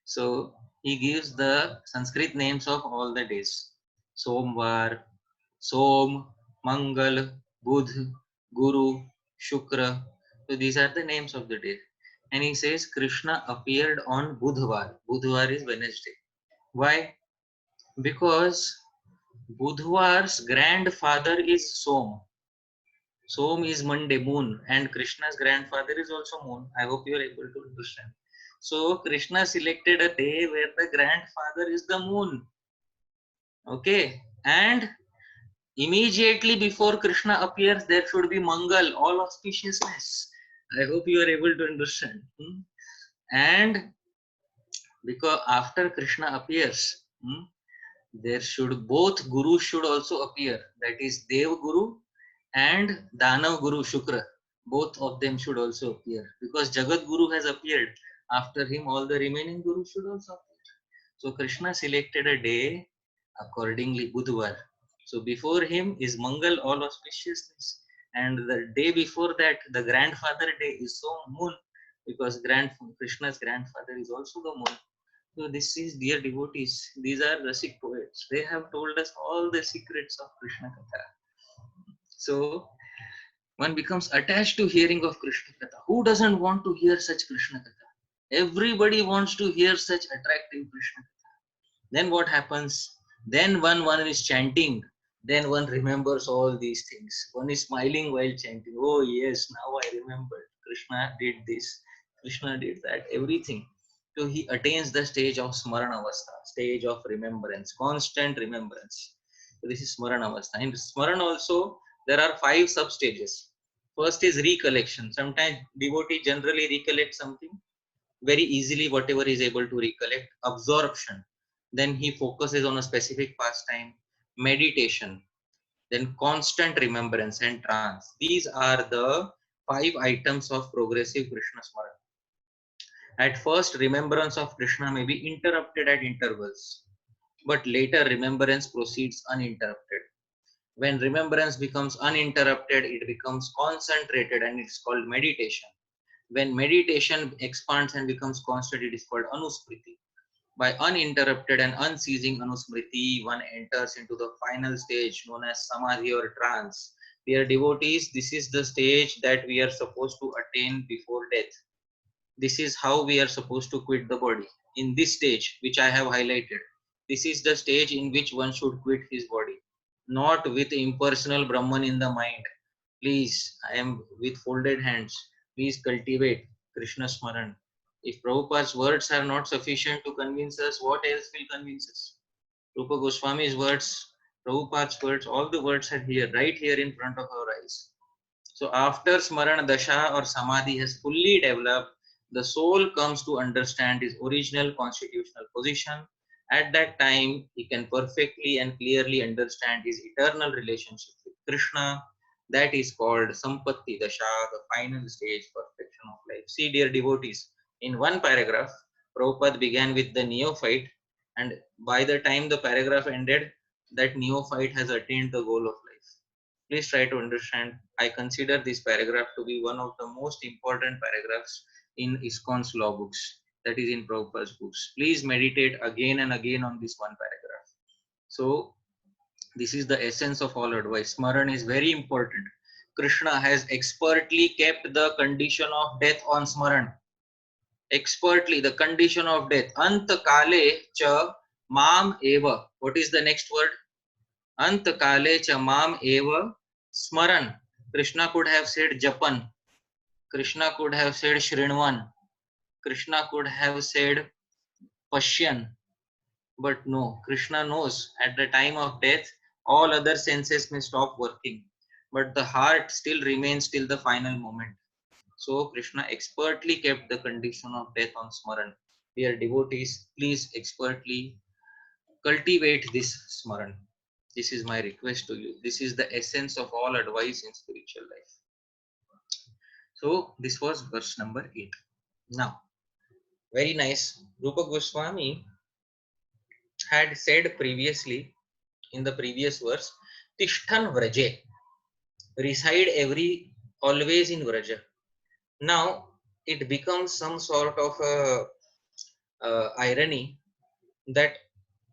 [SPEAKER 1] So he gives the Sanskrit names of all the days. Somvar, Som, Mangal, Budh, Guru, Shukra. So these are the names of the days. And he says Krishna appeared on Budhvar. Budhvar is Wednesday. Why? Because Budhvar's grandfather is Som. Som is Monday, moon, and Krishna's grandfather is also moon. I hope you are able to understand. So Krishna selected a day where the grandfather is the moon. Okay, and immediately before Krishna appears, there should be Mangal, all auspiciousness. I hope you are able to understand. And because after Krishna appears, there should both gurus should also appear. That is Dev Guru and Danav Guru Shukra. Both of them should also appear because Jagat Guru has appeared. After him, all the remaining gurus should also appear. So Krishna selected a day accordingly, Budhvar. So before him is Mangal, all auspiciousness, and the day before that, the grandfather day is so moon because Krishna's grandfather is also the moon. So this is, dear devotees, these are Rasik poets. They have told us all the secrets of Krishna Katha. So one becomes attached to hearing of Krishna Katha. Who doesn't want to hear such Krishna Katha? Everybody wants to hear such attractive Krishna Katha. Then what happens? Then one is chanting, then one remembers all these things. One is smiling while chanting. Oh yes, now I remembered. Krishna did this, Krishna did that, everything. So he attains the stage of Smaranavastha, stage of remembrance, constant remembrance. So this is Smaranavastha. In Smaran also, there are 5 sub stages. First is recollection. Sometimes devotee generally recollect something very easily, whatever he is able to recollect. Absorption, then he focuses on a specific pastime. Meditation, then constant remembrance and trance. These are the 5 items of progressive Krishna Smarana. At first, remembrance of Krishna may be interrupted at intervals, but later remembrance proceeds uninterrupted. When remembrance becomes uninterrupted, it becomes concentrated and it's called meditation. When meditation expands and becomes constant, it is called anusmriti. By uninterrupted and unceasing anusmriti, one enters into the final stage known as samadhi or trance. Dear devotees, this is the stage that we are supposed to attain before death. This is how we are supposed to quit the body. In this stage, which I have highlighted, this is the stage in which one should quit his body, not with impersonal Brahman in the mind. Please, I am with folded hands. Please cultivate Krishna Smaran. If Prabhupada's words are not sufficient to convince us, what else will convince us? Rupa Goswami's words, Prabhupada's words, all the words are here, right here in front of our eyes. So after Smarana Dasha or Samadhi has fully developed, the soul comes to understand his original constitutional position. At that time, he can perfectly and clearly understand his eternal relationship with Krishna. That is called Sampatti Dasha, the final stage perfection of life. See, dear devotees, in one paragraph, Prabhupada began with the neophyte, and by the time the paragraph ended, that neophyte has attained the goal of life. Please try to understand. I consider this paragraph to be one of the most important paragraphs in ISKCON's law books, that is in Prabhupada's books. Please meditate again and again on this one paragraph. So, this is the essence of all advice. Smaran is very important. Krishna has expertly kept the condition of death on Smaran. Expertly, the condition of death. Antakale cha mam eva. What is the next word? Antakale cha mam eva smaran. Krishna could have said japan. Krishna could have said shrinvan. Krishna could have said pashyan. But no, Krishna knows at the time of death, all other senses may stop working. But the heart still remains till the final moment. So Krishna expertly kept the condition of death on Smaran. Dear devotees, please expertly cultivate this Smaran. This is my request to you. This is the essence of all advice in spiritual life. So this was verse number 8. Now, very nice. Rupa Goswami had said previously in the previous verse, Tishthan Vraje, reside always in Vraja. Now it becomes some sort of a irony that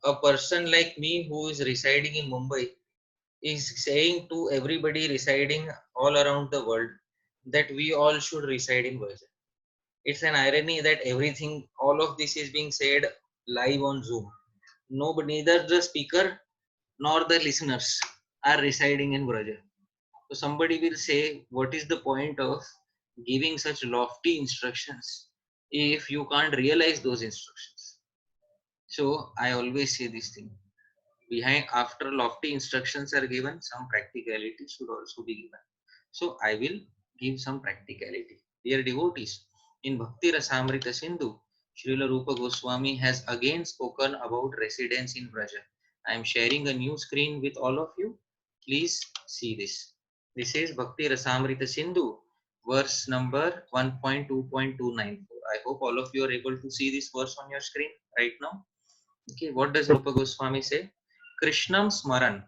[SPEAKER 1] a person like me who is residing in Mumbai is saying to everybody residing all around the world that we all should reside in Vraja. It's an irony that everything, all of this is being said live on Zoom. Nobody, neither the speaker nor the listeners are residing in Vraja. So somebody will say, what is the point of giving such lofty instructions if you can't realize those instructions? So I always say this thing. Behind, after lofty instructions are given, some practicality should also be given. So I will give some practicality. Dear devotees, in Bhakti Rasamrita Sindhu, Srila Rupa Goswami has again spoken about residence in Vraja. I am sharing a new screen with all of you. Please see this. This is Bhakti Rasamrita Sindhu, verse number 1.2.294. I hope all of you are able to see this verse on your screen right now. Okay, what does Rupa Goswami say? Krishnam Smaran.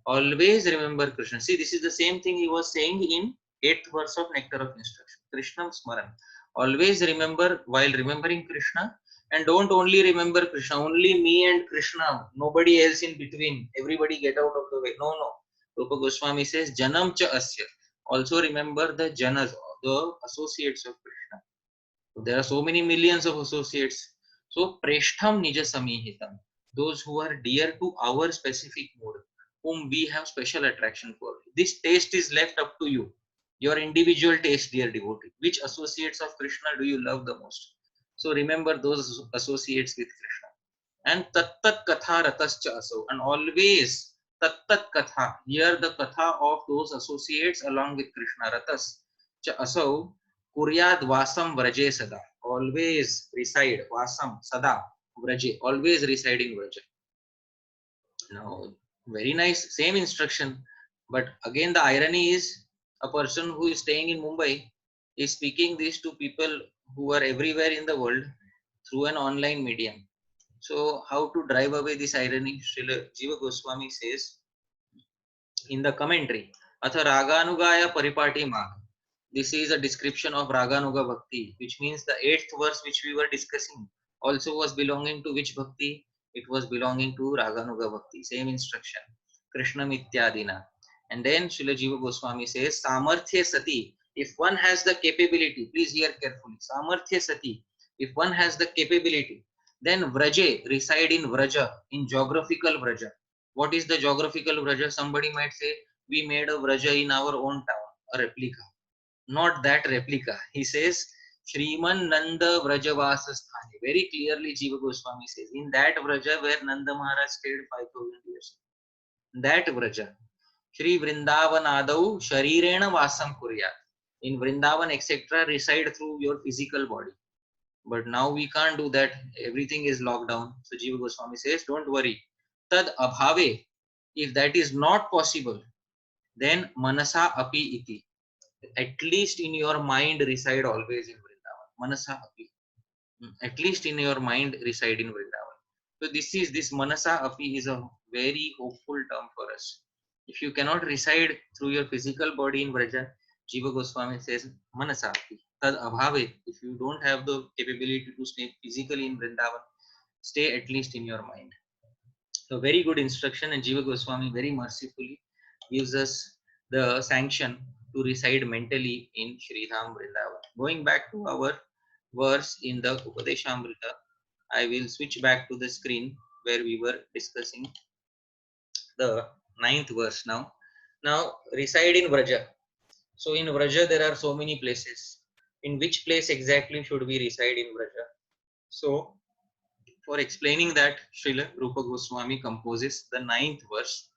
[SPEAKER 1] Always remember Krishna. See, this is the same thing he was saying in 8th verse of Nectar of Instruction. Krishnam Smaran. Always remember, while remembering Krishna, And don't only remember Krishna, only me and Krishna, nobody else in between. Everybody get out of the way. No, no. Rupa Goswami says, Janam cha asya. Also remember the Janas, the associates of Krishna. So there are so many millions of associates. So Preshtham Nija Samihitam. Those who are dear to our specific mood, whom we have special attraction for. This taste is left up to you. Your individual taste, dear devotee. Which associates of Krishna do you love the most? So remember those associates with Krishna. And Tattat Katha Ratascha Aso. And always Tattat Katha. Hear the Katha of those associates along with Krishna. Ratas Cha Aso. Kuryad Vasam Vraje Sada. Always reside. Vasam Sada. Vraje. Always reside in Vraja. Now, very nice. Same instruction. But again, the irony is a person who is staying in Mumbai is speaking this to people who are everywhere in the world through an online medium. So, how to drive away this irony? Srila Jiva Goswami says in the commentary, Atha Raganugaya Paripati Mag. This is a description of Raganuga Bhakti, which means the 8th verse which we were discussing also was belonging to which Bhakti? It was belonging to Raganuga Bhakti. Same instruction. Krishna Mityadina. And then Srila Jiva Goswami says, Samarthya Sati. If one has the capability, please hear carefully. Samarthya Sati. If one has the capability, then Vraje, reside in Vraja, in geographical Vraja. What is the geographical Vraja? Somebody might say, we made a Vraja in our own town, a replica. Not that replica. He says, Shriman Nanda Vrajavasasthani. Very clearly, Jiva Goswami says, in that Vraja where Nanda Maharaj stayed 5,000 years. That Vraja. Shri Vrindavanadau Sharirena Vasam Kuryat. In Vrindavan, etc., reside through your physical body. But now we can't do that. Everything is locked down. So Jiva Goswami says, don't worry. Tad abhave. If that is not possible, then manasa api iti. At least in your mind reside always in Vrindavan. Manasa api. At least in your mind reside in Vrindavan. So this manasa api is a very hopeful term for us. If you cannot reside through your physical body in Vraja, Jiva Goswami says manasa api. Tad abhave. If you don't have the capability to stay physically in Vrindavan, stay at least in your mind. So very good instruction, and Jiva Goswami very mercifully gives us the sanction to reside mentally in Sridham Vrindavan. Going back to our verse in the Upadeshamrita, I will switch back to the screen where we were discussing the 9th verse now. Now reside in Vraja. So in Vraja there are so many places. In which place exactly should we reside in Vraja? So for explaining that, Srila Rupa Goswami composes the 9th verse,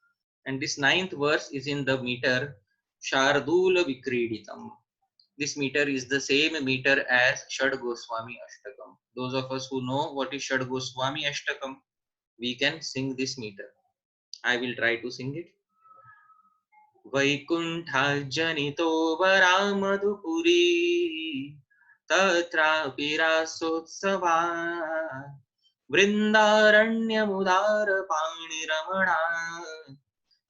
[SPEAKER 1] and this 9th verse is in the meter Shardula Vikriditam. This meter is the same meter as Shad Goswami Ashtakam. Those of us who know what is Shad Goswami Ashtakam, we can sing this meter. I will try to sing it. Vaikunthajjanito Varamadhupuri Tatrapi Rasotsava वृन्दारण्यमुदारपाणिरमणा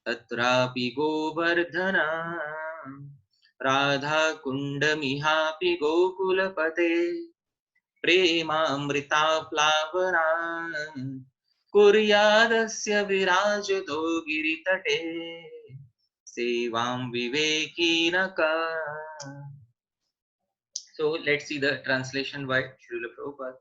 [SPEAKER 1] तत्रापि गोवर्धना राधाकुण्डमिहापि गोकुलपते प्रेमामृताप्लावना कुर्यादस्य विराजतो गिरितटे सेवां विवेकिनका. So let's see the translation by Srila Prabhupada.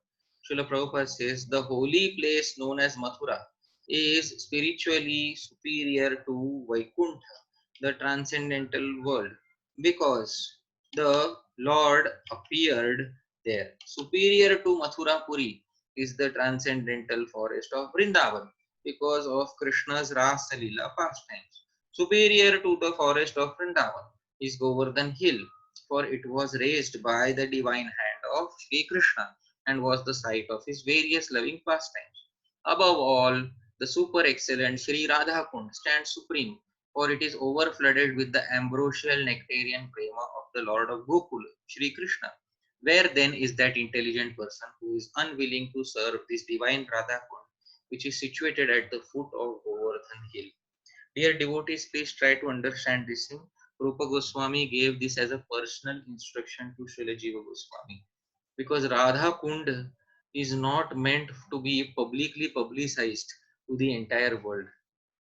[SPEAKER 1] Srila Prabhupada says, the holy place known as Mathura is spiritually superior to Vaikuntha, the transcendental world, because the Lord appeared there. Superior to Mathura Puri is the transcendental forest of Vrindavan, because of Krishna's Rasa Leela pastimes. Superior to the forest of Vrindavan is Govardhan Hill, for it was raised by the divine hand of Sri Krishna and was the site of his various loving pastimes. Above all, the super excellent Sri Radha Kund stands supreme, for it is overflooded with the ambrosial nectarian prema of the Lord of Gokula, Sri Krishna. Where then is that intelligent person who is unwilling to serve this divine Radha Kund, which is situated at the foot of Govardhan Hill? Dear devotees, please try to understand this thing. Rupa Goswami gave this as a personal instruction to Srila Jiva Goswami, because Radha Kund is not meant to be publicly publicized to the entire world.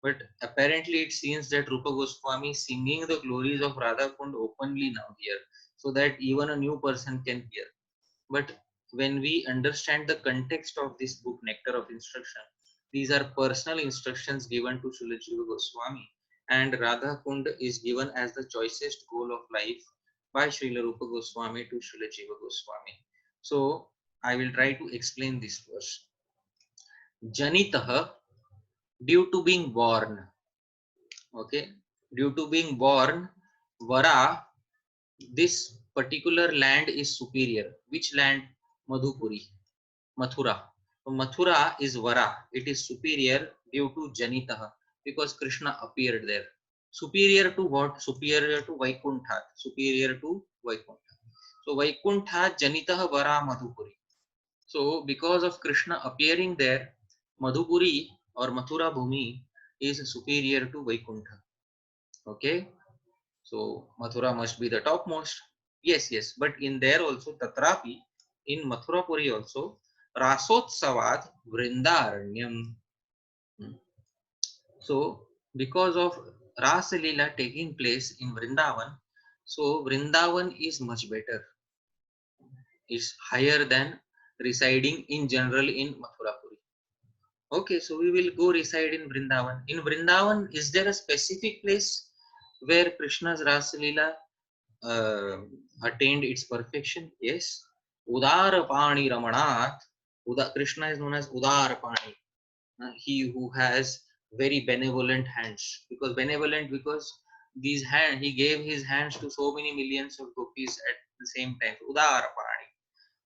[SPEAKER 1] But apparently it seems that Rupa Goswami is singing the glories of Radha Kund openly now here, so that even a new person can hear. But when we understand the context of this book, Nectar of Instruction, these are personal instructions given to Srila Jiva Goswami, and Radha Kund is given as the choicest goal of life by Srila Rupa Goswami to Srila Jiva Goswami. So I will try to explain this verse. Janitah, due to being born, okay, due to being born, Vara, this particular land is superior. Which land? Madhupuri. Mathura. So Mathura is Vara. It is superior due to Janitaha, because Krishna appeared there. Superior to what? Superior to Vaikuntha. Superior to Vaikuntha. So Vaikuntha Janitaha Vara Madhupuri. So because of Krishna appearing there, Madhupuri or Mathura Bhumi is superior to Vaikuntha. Okay. So Mathura must be the topmost. Yes, yes. But in there also, Tatrapi, in Mathurapuri also, Rasotsavad Vrindaranyam. So because of Rasa Leela taking place in Vrindavan, so Vrindavan is much better. It's higher than residing in general in Mathurapuri. Okay, so we will go reside in Vrindavan. In Vrindavan, is there a specific place where Krishna's Rasa Leela uh, attained its perfection? Yes. Udara Pani Ramanath. Krishna is known as Udara Pani. He who has very benevolent hands. Because these hands, he gave his hands to so many millions of gopis at the same time. Udara Pani.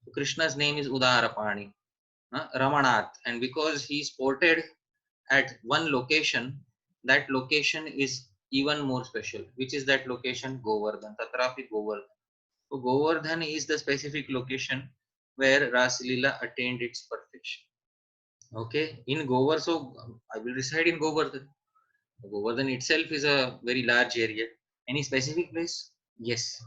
[SPEAKER 1] So Krishna's name is Udara Pani. Ramanath. And because he sported at one location, that location is even more special. Which is that location? Govardhan. Tatrapi Govardhan. So Govardhan is the specific location where Rasalila attained its perfection. Okay, in Govardhan, so I will reside in Govardhan. Govardhan itself is a very large area. Any specific place? Yes.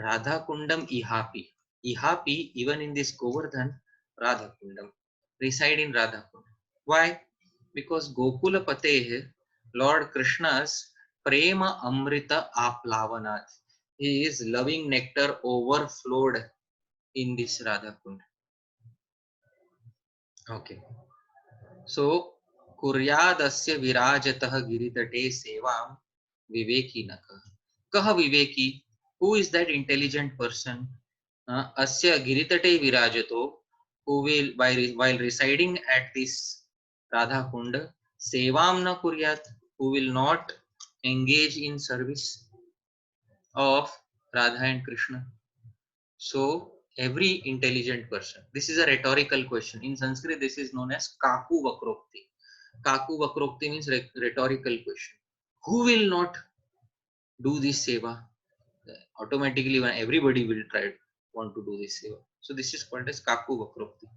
[SPEAKER 1] Radha Kundam Ihapi. Ihapi, even in this Govardhan, Radha Kundam. Reside in Radha Kundam. Why? Because Gokula Pateh, Lord Krishna's Prema Amrita Aplavanat. His loving nectar overflowed in this Radha Kund. Okay. So, Kuryadasya Virajatah Giritate Sevam Viveki Naka. Kaha Viveki? Who is that intelligent person? Asya Giritate Virajato, who will, while residing at this Radha Kund, Sevam na Kuryat, who will not engage in service of Radha and Krishna. So every intelligent person. This is a rhetorical question. In Sanskrit, this is known as Kaku Vakrokti. Kaku Vakrokti means rhetorical question. Who will not do this seva? Automatically, when everybody will try want to do this seva. So this is called as Kaku Vakrokti,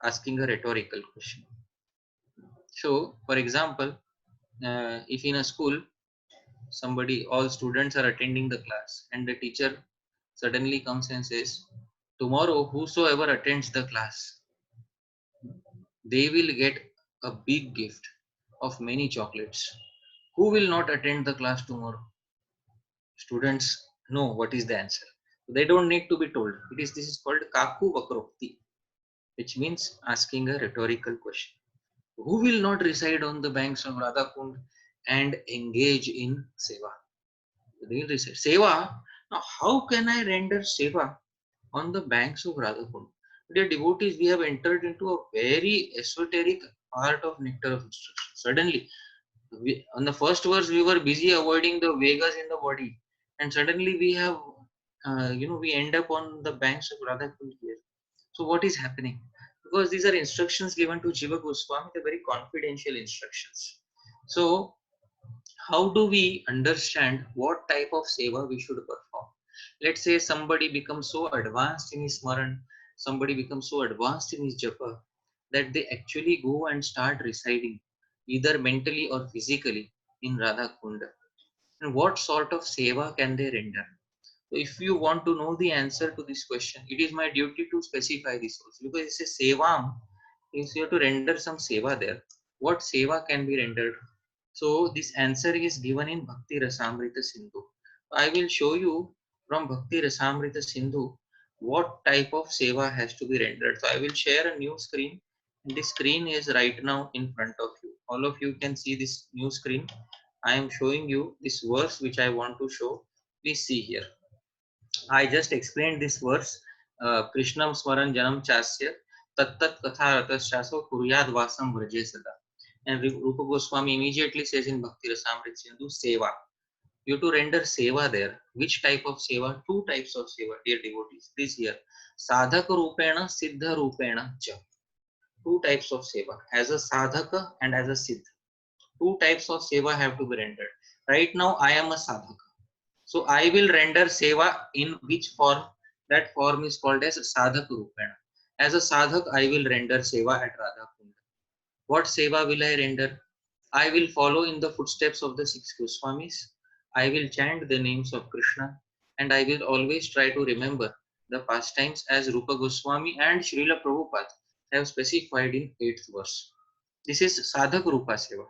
[SPEAKER 1] asking a rhetorical question. So, for example, if in a school all students are attending the class, and the teacher suddenly comes and says, tomorrow whosoever attends the class, they will get a big gift of many chocolates. Who will not attend the class tomorrow? Students know what is the answer. They don't need to be told. This is called Kaku Vakrokti, which means asking a rhetorical question. Who will not reside on the banks of Radhakund and engage in seva? They will reside. Seva. Now, how can I render seva on the banks of Radhakund? Dear devotees, we have entered into a very esoteric part of Nectar of Instruction. Suddenly, on the first verse, we were busy avoiding the Vegas in the body, and suddenly we have, we end up on the banks of Radhakund here. So, what is happening? Because these are instructions given to Jiva Goswami, they're very confidential instructions. So, how do we understand what type of seva we should perform? Let's say somebody becomes so advanced in his smaran, somebody becomes so advanced in his japa that they actually go and start residing either mentally or physically in Radha Kunda. And what sort of seva can they render? So if you want to know the answer to this question, it is my duty to specify this also, because it says sevam, is you have to render some seva there. What seva can be rendered? So this answer is given in Bhakti Rasamrita Sindhu. I will show you from Bhakti Rasamrita Sindhu what type of seva has to be rendered. So I will share a new screen. This screen is right now in front of you. All of you can see this new screen. I am showing you this verse which I want to show. Please see here. I just explained this verse. Krishnam Smaran Janam Chasya Tattat Katha Ratasyaso Kuryad Vasam Vraje Sada. And Rupa Goswami immediately says in Bhakti Rasamrita Sindhu, Seva. You have to render Seva there. Which type of Seva? Two types of Seva, dear devotees. Please hear. Sadhaka Rupena, Siddha Rupena Cha. Two types of Seva. As a Sadhaka and as a Siddha. Two types of Seva have to be rendered. Right now, I am a Sadhaka. So I will render seva in which form? That form is called as sadhak rupena. As a sadhak, I will render seva at Radha Kunda. What seva will I render? I will follow in the footsteps of the six Goswamis. I will chant the names of Krishna, and I will always try to remember the pastimes as Rupa Goswami and Srila Prabhupada have specified in 8th verse. This is sadhak rupa seva.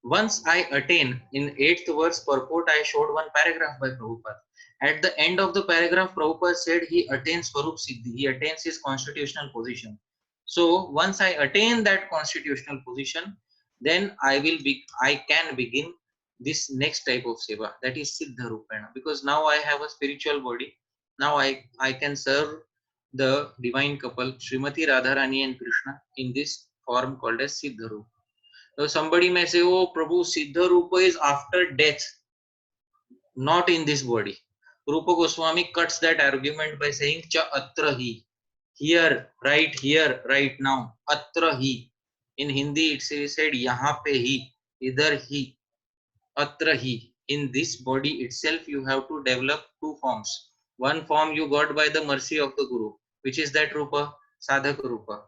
[SPEAKER 1] Once I attain, in 8th verse purport, I showed one paragraph by Prabhupada. At the end of the paragraph, Prabhupada said he attains Swarup Siddhi, he attains his constitutional position. So once I attain that constitutional position, then I can begin this next type of seva, that is Siddha Rupena, because now I have a spiritual body. Now I can serve the divine couple, Srimati Radharani and Krishna, in this form called as Siddha Rupa. So somebody may say, oh, Prabhu, Siddha Rupa is after death, not in this body. Rupa Goswami cuts that argument by saying, Cha atra hi. Here, right now. Atra hi. In Hindi, it said, Yahan pe hi, idhar hi, atra hi. In this body itself, you have to develop two forms. One form you got by the mercy of the Guru, which is that Rupa, Sadhak Rupa.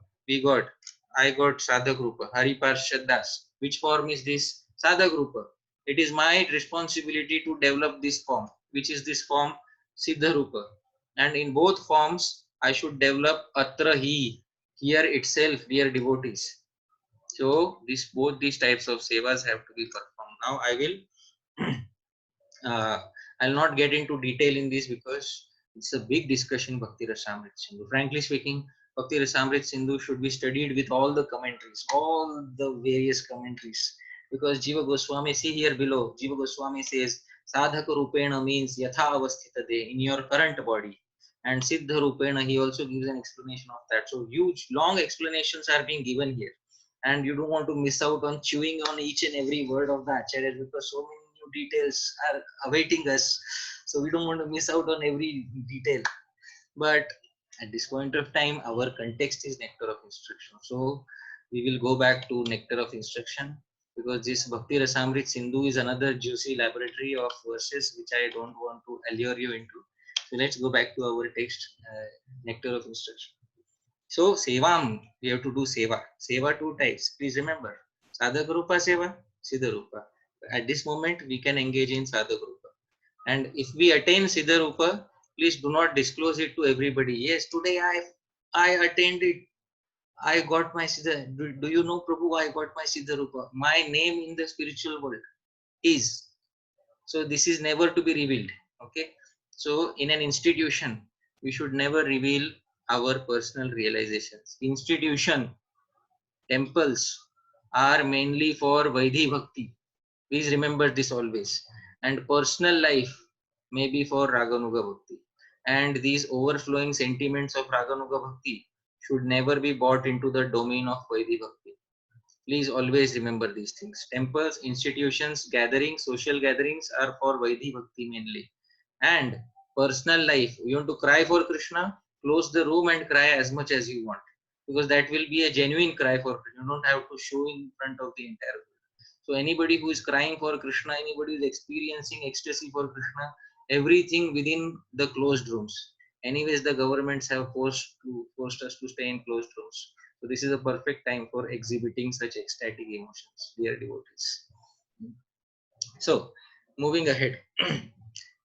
[SPEAKER 1] I got Sadhak Rupa, Hari Parshad Das. Which form is this? Sadhak Rupa. It is my responsibility to develop this form, which is this form Siddha Rupa. And in both forms, I should develop Atra Hi, here itself, dear devotees. So both these types of sevas have to be performed. Now I will I'll not get into detail in this because it's a big discussion, Bhakti Rasamrita Sindhu. Frankly speaking, Bhakti Rasamrita Sindhu should be studied with all the commentaries, all the various commentaries. Because Jiva Goswami, see here below, Jiva Goswami says, Sadhaka Rupena means Yatha Avasthita De, in your current body. And Siddha Rupena, he also gives an explanation of that. So huge, long explanations are being given here. And you don't want to miss out on chewing on each and every word of the Acharyas, because so many new details are awaiting us. So we don't want to miss out on every detail. But at this point of time, our context is nectar of instruction. So we will go back to nectar of instruction, because this Bhakti Rasamrit Sindhu is another juicy laboratory of verses which I don't want to allure you into. So let's go back to our text, nectar of instruction. So Sevam, we have to do Seva. Seva two types. Please remember. Sadhaka Rupa Seva, Siddha Rupa. At this moment, we can engage in Sadhaka Rupa. And if we attain Siddha Rupa, please do not disclose it to everybody. Yes, today I attained it. I got my Siddha. Do you know, Prabhu, I got my Siddha Rupa. My name in the spiritual world is. So this is never to be revealed. Okay. So in an institution, we should never reveal our personal realizations. Institution, temples are mainly for Vaidhi Bhakti. Please remember this always. And personal life may be for Raganuga Bhakti. And these overflowing sentiments of Raganuga Bhakti should never be brought into the domain of Vaidhi Bhakti. Please always remember these things. Temples, institutions, gatherings, social gatherings are for Vaidhi Bhakti mainly. And personal life, you want to cry for Krishna, close the room and cry as much as you want. Because that will be a genuine cry for Krishna. You don't have to show in front of the entire world. So anybody who is crying for Krishna, anybody who is experiencing ecstasy for Krishna, everything within the closed rooms. Anyways, the governments have forced us to stay in closed rooms. So this is a perfect time for exhibiting such ecstatic emotions, dear devotees. So moving ahead.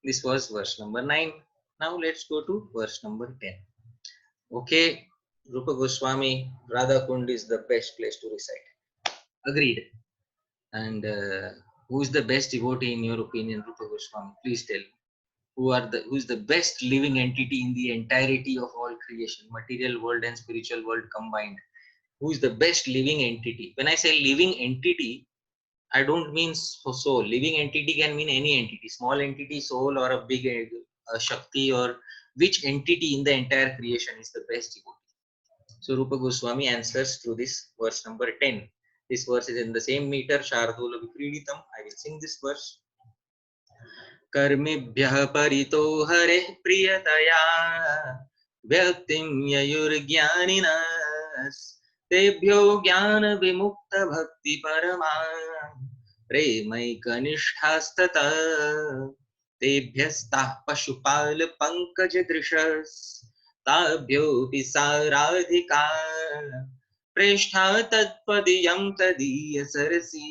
[SPEAKER 1] This was verse number 9. Now let's go to verse number 10. Okay, Rupa Goswami, Radha Kund is the best place to recite. Agreed. And who is the best devotee in your opinion, Rupa Goswami? Please tell. Who is the best living entity in the entirety of all creation, material world and spiritual world combined? Who is the best living entity? When I say living entity, I don't mean soul. Living entity can mean any entity, small entity, soul, or a big Shakti, or which entity in the entire creation is the best devotee? So Rupa Goswami answers to this verse number 10. This verse is in the same meter, Shardula Vikreditam. I will sing this verse. कर्मिभ्यः परितो हरेः प्रियतया व्यक्तिं ययुर्ज्ञानिनः तेभ्यो ज्ञानविमुक्तभक्तिपरमा प्रेमैकनिष्ठास्ततः तेभ्यस्ताः पशुपालपङ्कजदृशस्ताभ्योऽपि साराधिका प्रेष्ठा तत्पदीयं तदीयसरसि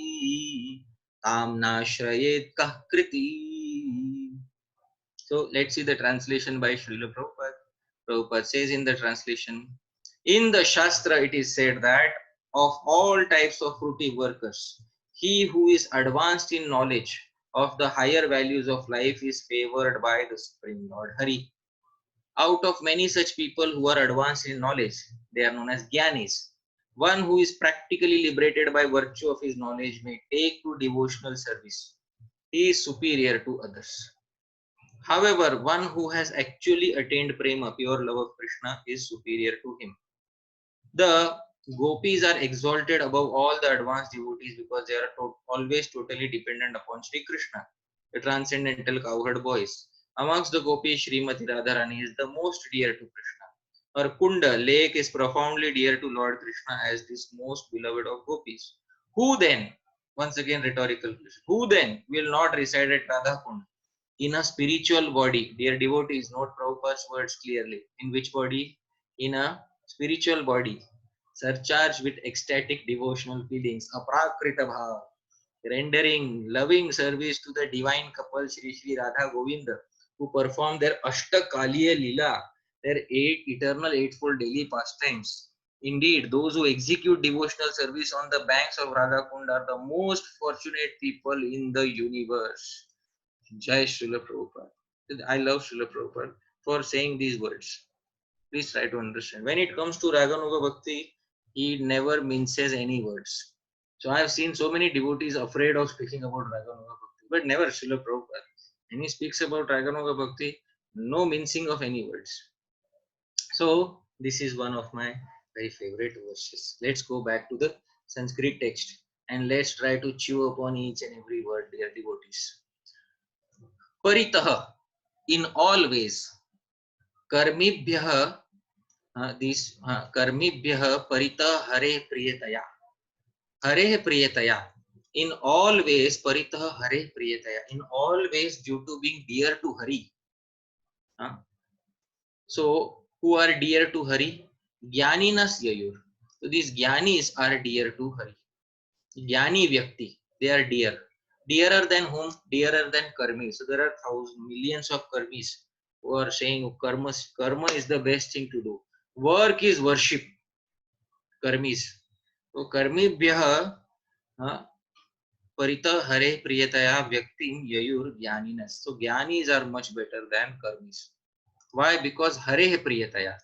[SPEAKER 1] कामनाश्रयेत् कः कृति. So let's see the translation by Srila Prabhupada. Prabhupada says in the translation, in the Shastra it is said that of all types of fruitive workers, he who is advanced in knowledge of the higher values of life is favored by the Supreme Lord Hari. Out of many such people who are advanced in knowledge, they are known as Gyanis. One who is practically liberated by virtue of his knowledge may take to devotional service. He is superior to others. However, one who has actually attained prema, pure love of Krishna, is superior to him. The gopis are exalted above all the advanced devotees because they are always totally dependent upon Sri Krishna, the transcendental cowherd boys. Amongst the gopis, Srimati Radharani is the most dear to Krishna. Her Kunda, lake, is profoundly dear to Lord Krishna as this most beloved of gopis. Who then, once again rhetorical question, who then will not reside at Radha Kund? In a spiritual body, dear devotees, note Prabhupada's words clearly. In which body? In a spiritual body, surcharged with ecstatic devotional feelings, aprakrita bhava, rendering loving service to the divine couple Sri Sri Radha Govinda, who perform their Ashtakaliya Lila, their eternal eightfold daily pastimes. Indeed, those who execute devotional service on the banks of Radha Kund are the most fortunate people in the universe. Jai Srila Prabhupada. I love Srila Prabhupada for saying these words. Please try to understand. When it comes to Raganuga Bhakti, he never minces any words. So I have seen so many devotees afraid of speaking about Raganuga Bhakti, but never Srila Prabhupada. When he speaks about Raganuga Bhakti, no mincing of any words. So this is one of my very favorite verses. Let's go back to the Sanskrit text and let's try to chew upon each and every word, dear devotees. Paritah, in all ways, कर्मिभ्यः कर्मिभ्यः परितः हरे प्रियतया. Hare priyataya. In all ways, paritah hare priyataya. In all ways, due to being dear to Hari. So, who are dear to Hari? Jnaninas yayur. So, these Jnanis are dear to Hari. Jnani Vyakti, they are dear. Dearer than whom? Dearer than Karmis. So, there are millions of Karmis who are saying karma is the best thing to do. Work is worship. Karmis. So, Karmibhyah Parita Hare Priyataya Vyaktim Yayur Jnaninas. So Jnanis are much better than Karmis. Why? Because Hare Priyataya.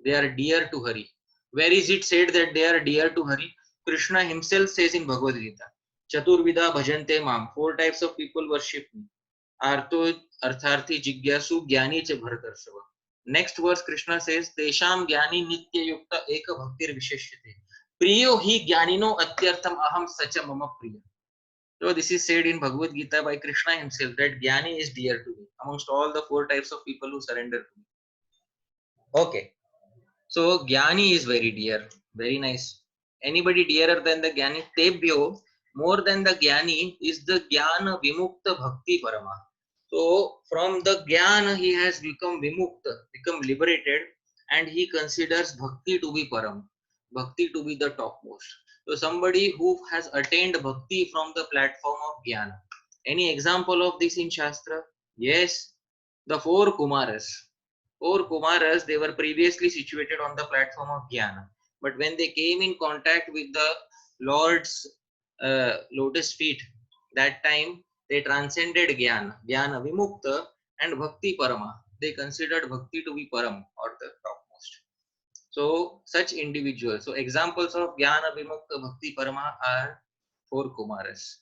[SPEAKER 1] They are dear to Hari. Where is it said that they are dear to Hari? Krishna himself says in Bhagavad Gita, Chaturvida Bhajante Mam. 4 types of people worship me. Arto Artharthi Jigyasu Jnani Cha Bharatarsava. Next verse Krishna says, Tesham Jnani Nitya Yukta Eka Bhaktir Visheshyate. Priyo hi Jnanino Atyartham Aham Sacha Mama Priya. So this is said in Bhagavad Gita by Krishna himself that Jnani is dear to me amongst all the 4 types of people who surrender to me. Okay. So Jnani is very dear. Very nice. Anybody dearer than the Jnani? Tebhyo, more than the Jnani, is the Jnana Vimukta Bhakti Parama. So from the Jnana he has become Vimukta, become liberated, and he considers Bhakti to be Param, Bhakti to be the topmost. So somebody who has attained Bhakti from the platform of Jnana. Any example of this in Shastra? Yes, the four Kumaras. Four Kumaras, they were previously situated on the platform of Jnana. But when they came in contact with the Lord's lotus feet, that time they transcended Jnana, Jnana Vimukta and Bhakti Parama. They considered Bhakti to be Param or the topmost. So such individuals. So examples of Jnana Vimukta Bhakti Parama are four Kumaras.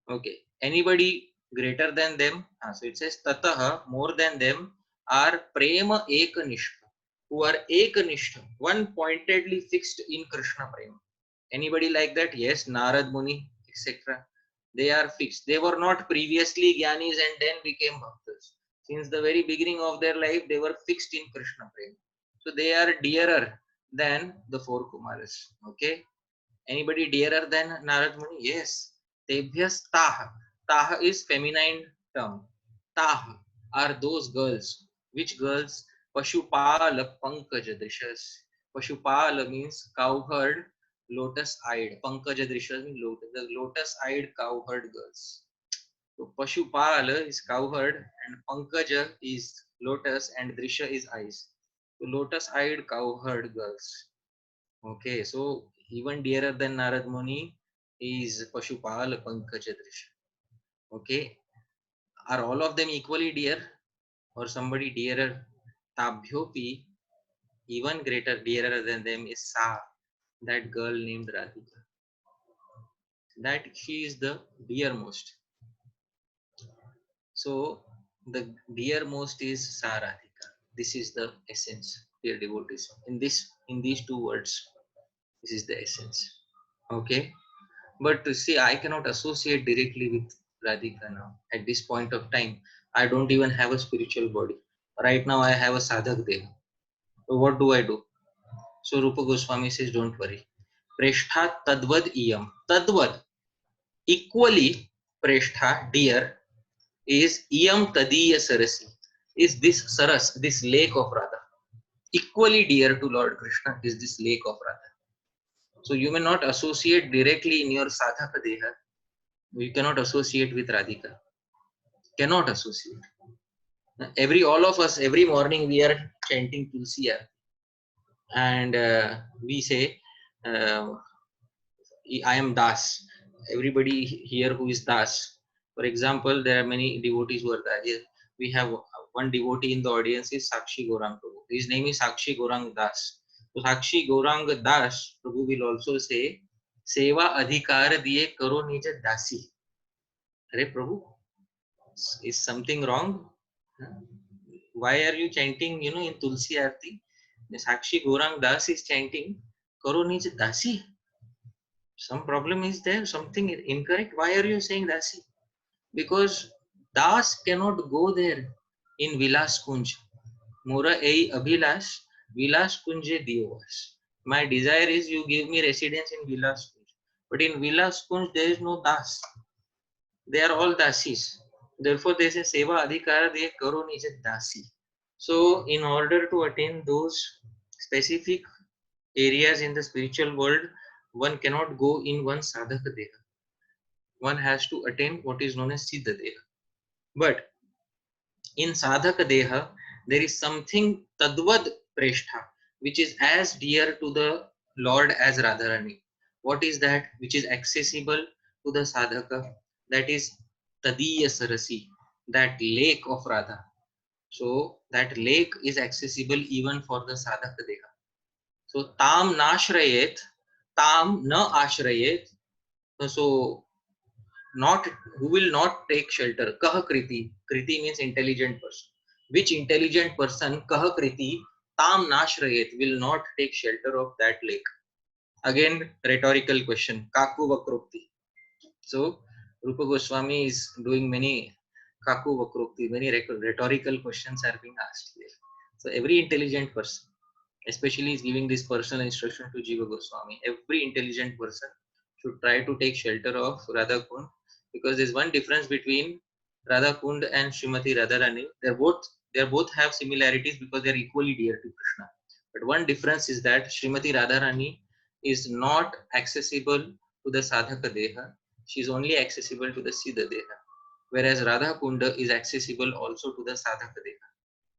[SPEAKER 1] Okay. Anybody greater than them? So it says Tataha, more than them, are Prema Ekanishta, who are Ekanishta, one pointedly fixed in Krishna Prema. Anybody like that? Yes, Narad Muni, etc. They are fixed. They were not previously Gyanis and then became Bhaktas. Since the very beginning of their life, they were fixed in Krishna Prema. So they are dearer than the four Kumaras. Okay. Anybody dearer than Narad Muni? Yes. Tebhyas Taha. Taha is feminine term. Taha are those girls. Which girls? Pashupala Pankajadrishas. Pashupala means cowherd, lotus-eyed. Pankajadrishas means lotus. The lotus-eyed cowherd girls. So Pashupala is cowherd and Pankaja is lotus and Drisha is eyes. So lotus-eyed cowherd girls. Okay, so even dearer than Narad Muni is Pashupal Pankajadrisha. Okay, are all of them equally dear or somebody dearer? Tabhyopi, even greater, dearer than them is Sa, that girl named Radhika. That she is the dearmost. So the dearmost is Sa Radhika. This is the essence, dear devotees. In these two words, this is the essence. Okay. But to see, I cannot associate directly with Radhika now. At this point of time, I don't even have a spiritual body. Right now, I have a sadhak deha. So what do I do? So Rupa Goswami says, don't worry. Preshtha tadvad iyam. Tadvad, equally, Preshtha, dear, is iyam tadiya sarasi. Is this saras, this lake of Radha. Equally dear to Lord Krishna is this lake of Radha. So you may not associate directly in your sadhaka deha. You cannot associate with Radhika. Cannot associate. All of us, every morning we are chanting Tulsiya and we say, I am Das. Everybody here who is Das. For example, there are many devotees who are Das. We have one devotee in the audience is Sakshi Gaurang Prabhu. His name is Sakshi Gaurang Das. So Sakshi Gaurang Das Prabhu will also say, Seva adhikar diye karo nij dasi. Hare Prabhu, is something wrong? Why are you chanting, in Tulsi Aarti? Sakshi Gaurang Das is chanting, Karo Nij Dasi. Some problem is there, something incorrect. Why are you saying Dasi? Because Das cannot go there in Vilas Kunj. Mora ei Abhilash, Vilas Kunje Diovas. My desire is you give me residence in Vilas Kunj. But in Vilas Kunj, there is no Das. They are all Dasis. Therefore, they say Seva Adhikara de Karo Nij Dasi. So, in order to attain those specific areas in the spiritual world, one cannot go in one sadhaka deha. One has to attain what is known as siddha deha. But in sadhaka deha, there is something tadvad preshtha, which is as dear to the Lord as Radharani. What is that? Which is accessible to the sadhaka? That is Tadiya Sarasi, that lake of Radha. So that lake is accessible even for the sadhaka deha. So tam nashrayet, tam na ashrayet. So not who will not take shelter. Kah kriti. Kriti means intelligent person. Which intelligent person, kah kriti, tam nashrayet, will not take shelter of that lake. Again, rhetorical question. Kaku vakrokti. So Rupa Goswami is doing many kaku vakrokti, many rhetorical questions are being asked here. So every intelligent person, especially is giving this personal instruction to Jiva Goswami. Every intelligent person should try to take shelter of Radha Kund, because there's one difference between Radha Kund and Srimati Radharani. They both have similarities because they're equally dear to Krishna. But one difference is that Srimati Radharani is not accessible to the sadhaka deha. She is only accessible to the siddha deha. whereas Radha Kunda is accessible also to the sadhaka dekha.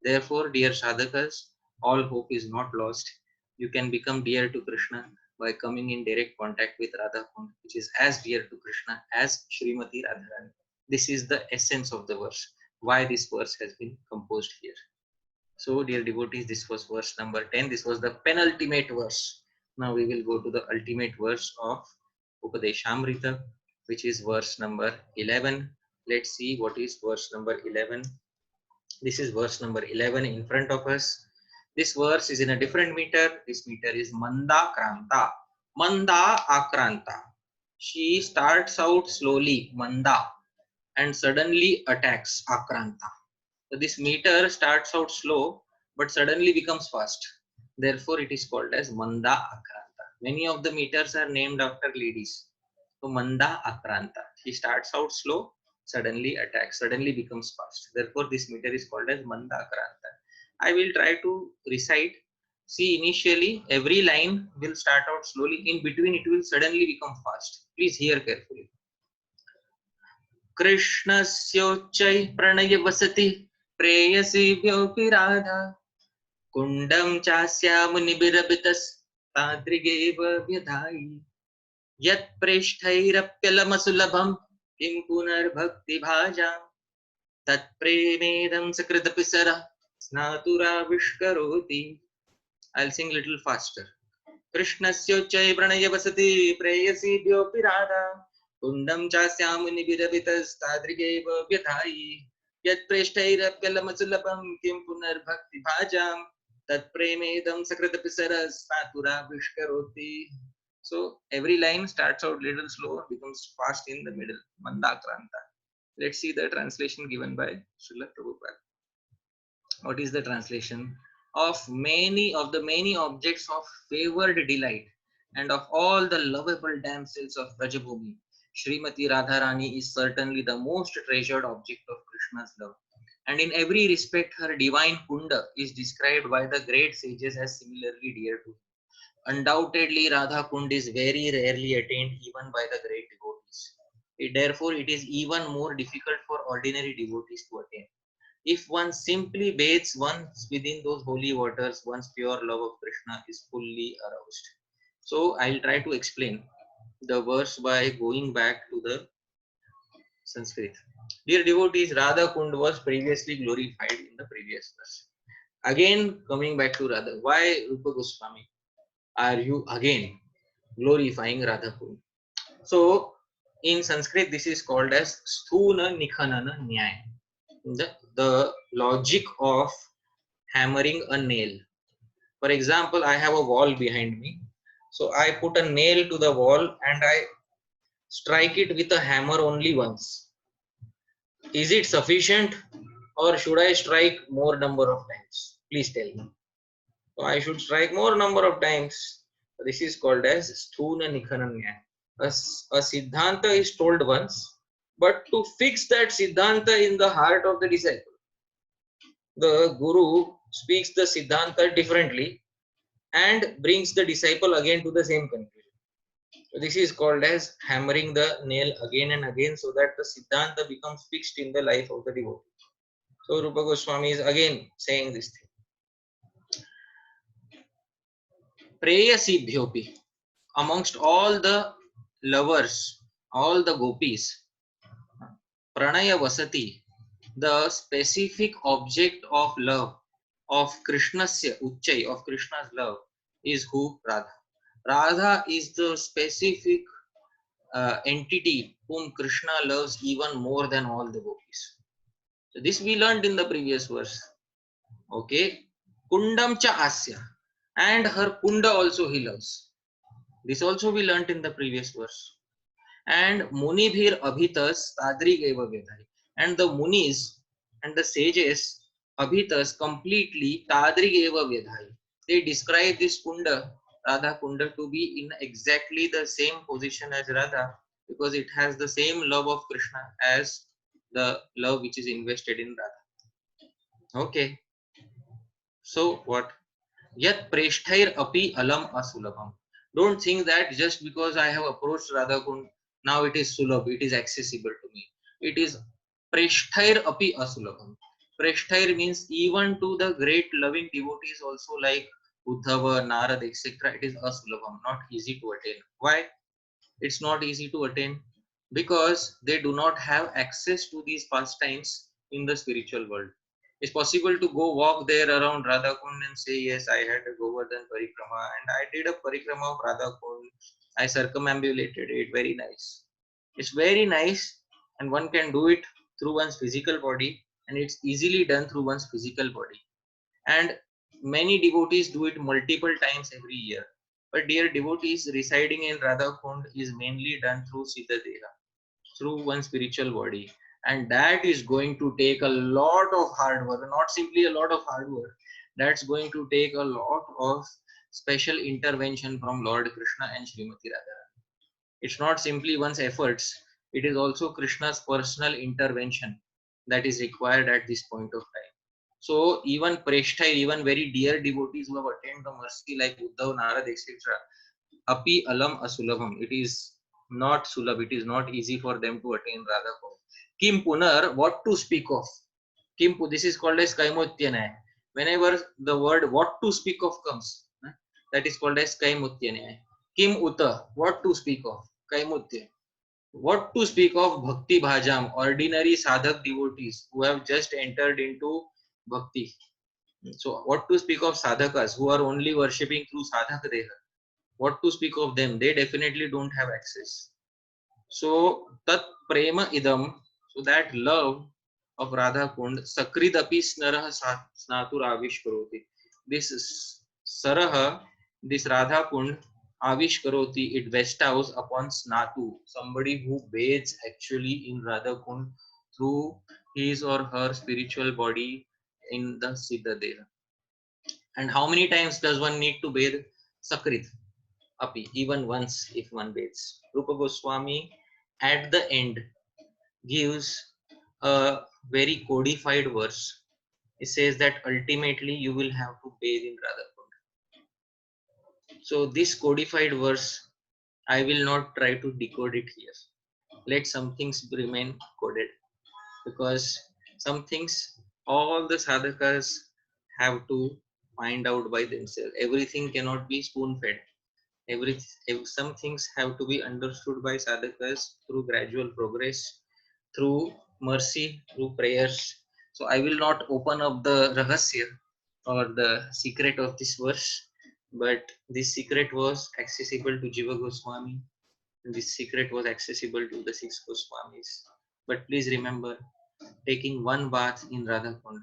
[SPEAKER 1] Therefore, dear sadhakas, all hope is not lost. You can become dear to Krishna by coming in direct contact with Radha Kund, which is as dear to Krishna as Srimati Radharani. This is the essence of the verse, why this verse has been composed here. So, dear devotees, this was verse number 10. This was the penultimate verse. Now we will go to the ultimate verse of Upadeshamrita, which is verse number 11. Let's see what is verse number 11. This is verse number 11 in front of us. This verse is in a different meter. This meter is Manda Kranta. Manda Akranta. She starts out slowly, Manda, and suddenly attacks Akranta. So this meter starts out slow but suddenly becomes fast. Therefore, it is called as Manda Akranta. Many of the meters are named after ladies. So Manda Akranta. She starts out slow, suddenly attacks, suddenly becomes fast. Therefore, this meter is called as Manda Akranta. I will try to recite. See, initially every line will start out slowly. In between, it will suddenly become fast. Please hear carefully. कृष्णस्योच्चैः प्रणयवसति प्रेयसीभ्योऽपि Radha कुण्डं चास्यामुनिभिरभितस्तादृगेव व्यधायि यत्प्रेष्ठैरप्यलमसुलभं किं पुनर्भक्तिभाजां तत्प्रेमेदं सकृदपि सरः स्नातुराविष्करोति. I'll sing little faster. कृष्णस्योच्चैः प्रणयवसति प्रेयसीभ्योऽपि Radha कुण्डं चास्यामुनिभिरभितस्तादृगेव व्यधायि यत्प्रेष्ठैरप्यलमसुलभं किं पुनर्भक्तिभाजां तत्प्रेमेदं सकृदपि सरः स्नातुराविष्करोति. So every line starts out little slow, becomes fast in the middle. Mandakranta. Let's see the translation given by Srila Prabhupada. What is the translation? Of the many objects of favored delight and of all the lovable damsels of Brajabhumi, Srimati Radharani is certainly the most treasured object of Krishna's love. And in every respect, her divine Kunda is described by the great sages as similarly dear to him. Undoubtedly, Radha Kund is very rarely attained even by the great devotees. Therefore, it is even more difficult for ordinary devotees to attain. If one simply bathes once within those holy waters, one's pure love of Krishna is fully aroused. So I'll try to explain the verse by going back to the Sanskrit. Dear devotees, Radha Kund was previously glorified in the previous verse. Again, coming back to Radha, why Rupa Goswami are you again glorifying Radha Kund? So in Sanskrit, this is called as Sthuna Nikhanana Nyaya. The logic of hammering a nail. For example, I have a wall behind me. So I put a nail to the wall and I strike it with a hammer only once. Is it sufficient or should I strike more number of times? Please tell me. So I should strike more number of times. This is called as Sthuna Nikhananya. A Siddhanta is told once, but to fix that Siddhanta in the heart of the disciple, the Guru speaks the Siddhanta differently and brings the disciple again to the same conclusion. So this is called as hammering the nail again and again so that the Siddhanta becomes fixed in the life of the devotee. So Rupa Goswami is again saying this thing. Preyasibhyopi, amongst all the lovers, all the gopis, Pranaya Vasati, the specific object of love of Krishnasya Uchchai, of Krishna's love, is who? Radha. Radha is the specific entity whom Krishna loves even more than all the gopis. So this we learned in the previous verse. Okay. Kundam cha asya. And her kunda also he loves. This also we learned in the previous verse. And munibhir abhitas tadrigeva vedhai. And the munis and the sages abhitas completely tadrigeva vedhai. They describe this kunda, Radha Kunda, to be in exactly the same position as Radha, because it has the same love of Krishna as the love which is invested in Radha. Okay. So what? Yat preshthair api alam asulabham. Don't think that just because I have approached Radha Kund, now it is sulabh, it is accessible to me. It is Preshtair api asulabham. Preshtair means even to the great loving devotees also like Uddhava, Narad, etc. It is asulabham, not easy to attain. Why? It's not easy to attain because they do not have access to these pastimes in the spiritual world. It's possible to go walk there around Radha Kund and say, yes, I had a Govardhan Parikrama and I did a Parikrama of Radha Kund. I circumambulated it. Very nice. It's very nice, and one can do it through one's physical body, and it's easily done through one's physical body. And many devotees do it multiple times every year. But dear devotees, residing in Radha Kund is mainly done through Siddha Deha, through one spiritual body. And that is going to take a lot of hard work, not simply a lot of hard work. That's going to take a lot of special intervention from Lord Krishna and Srimati Radharani. It's not simply one's efforts, it is also Krishna's personal intervention that is required at this point of time. So even Preshthai, even very dear devotees who have attained the mercy like Uddhav, Narad, etc. Api alam asulabham. It is not sulabh, it is not easy for them to attain Radha Kund. Kim punar, what to speak of? Kim, this is called as Kaimotyanaya. Whenever the word what to speak of comes, that is called as Kaimotyanaya. Kim uta, what to speak of? Kaimutya. What to speak of Bhakti Bhajam, ordinary sadhak devotees who have just entered into Bhakti. So, what to speak of sadhakas who are only worshipping through sadhak deha? What to speak of them? They definitely don't have access. So, tat prema idam, so that love of Radha Kund, sakridapi snarah snatur avishkaroti. This Saraha, this Radha Kund, avishkaroti, it bestows upon Snatu, somebody who bathes actually in Radha Kund through his or her spiritual body in the Siddha Deha. And how many times does one need to bathe? Sakrit, api, even once if one bathes. Rupa Goswami at the end gives a very codified verse. It says that ultimately you will have to bathe in Radhakund. So this codified verse, I will not try to decode it here. Let some things remain coded, because some things all the sadhakas have to find out by themselves. Everything cannot be spoon fed. Some things have to be understood by sadhakas through gradual progress, through mercy, through prayers. So I will not open up the rahasya or the secret of this verse, but this secret was accessible to Jiva Goswami. This secret was accessible to the six Goswamis. But please remember, taking one bath in Radhakund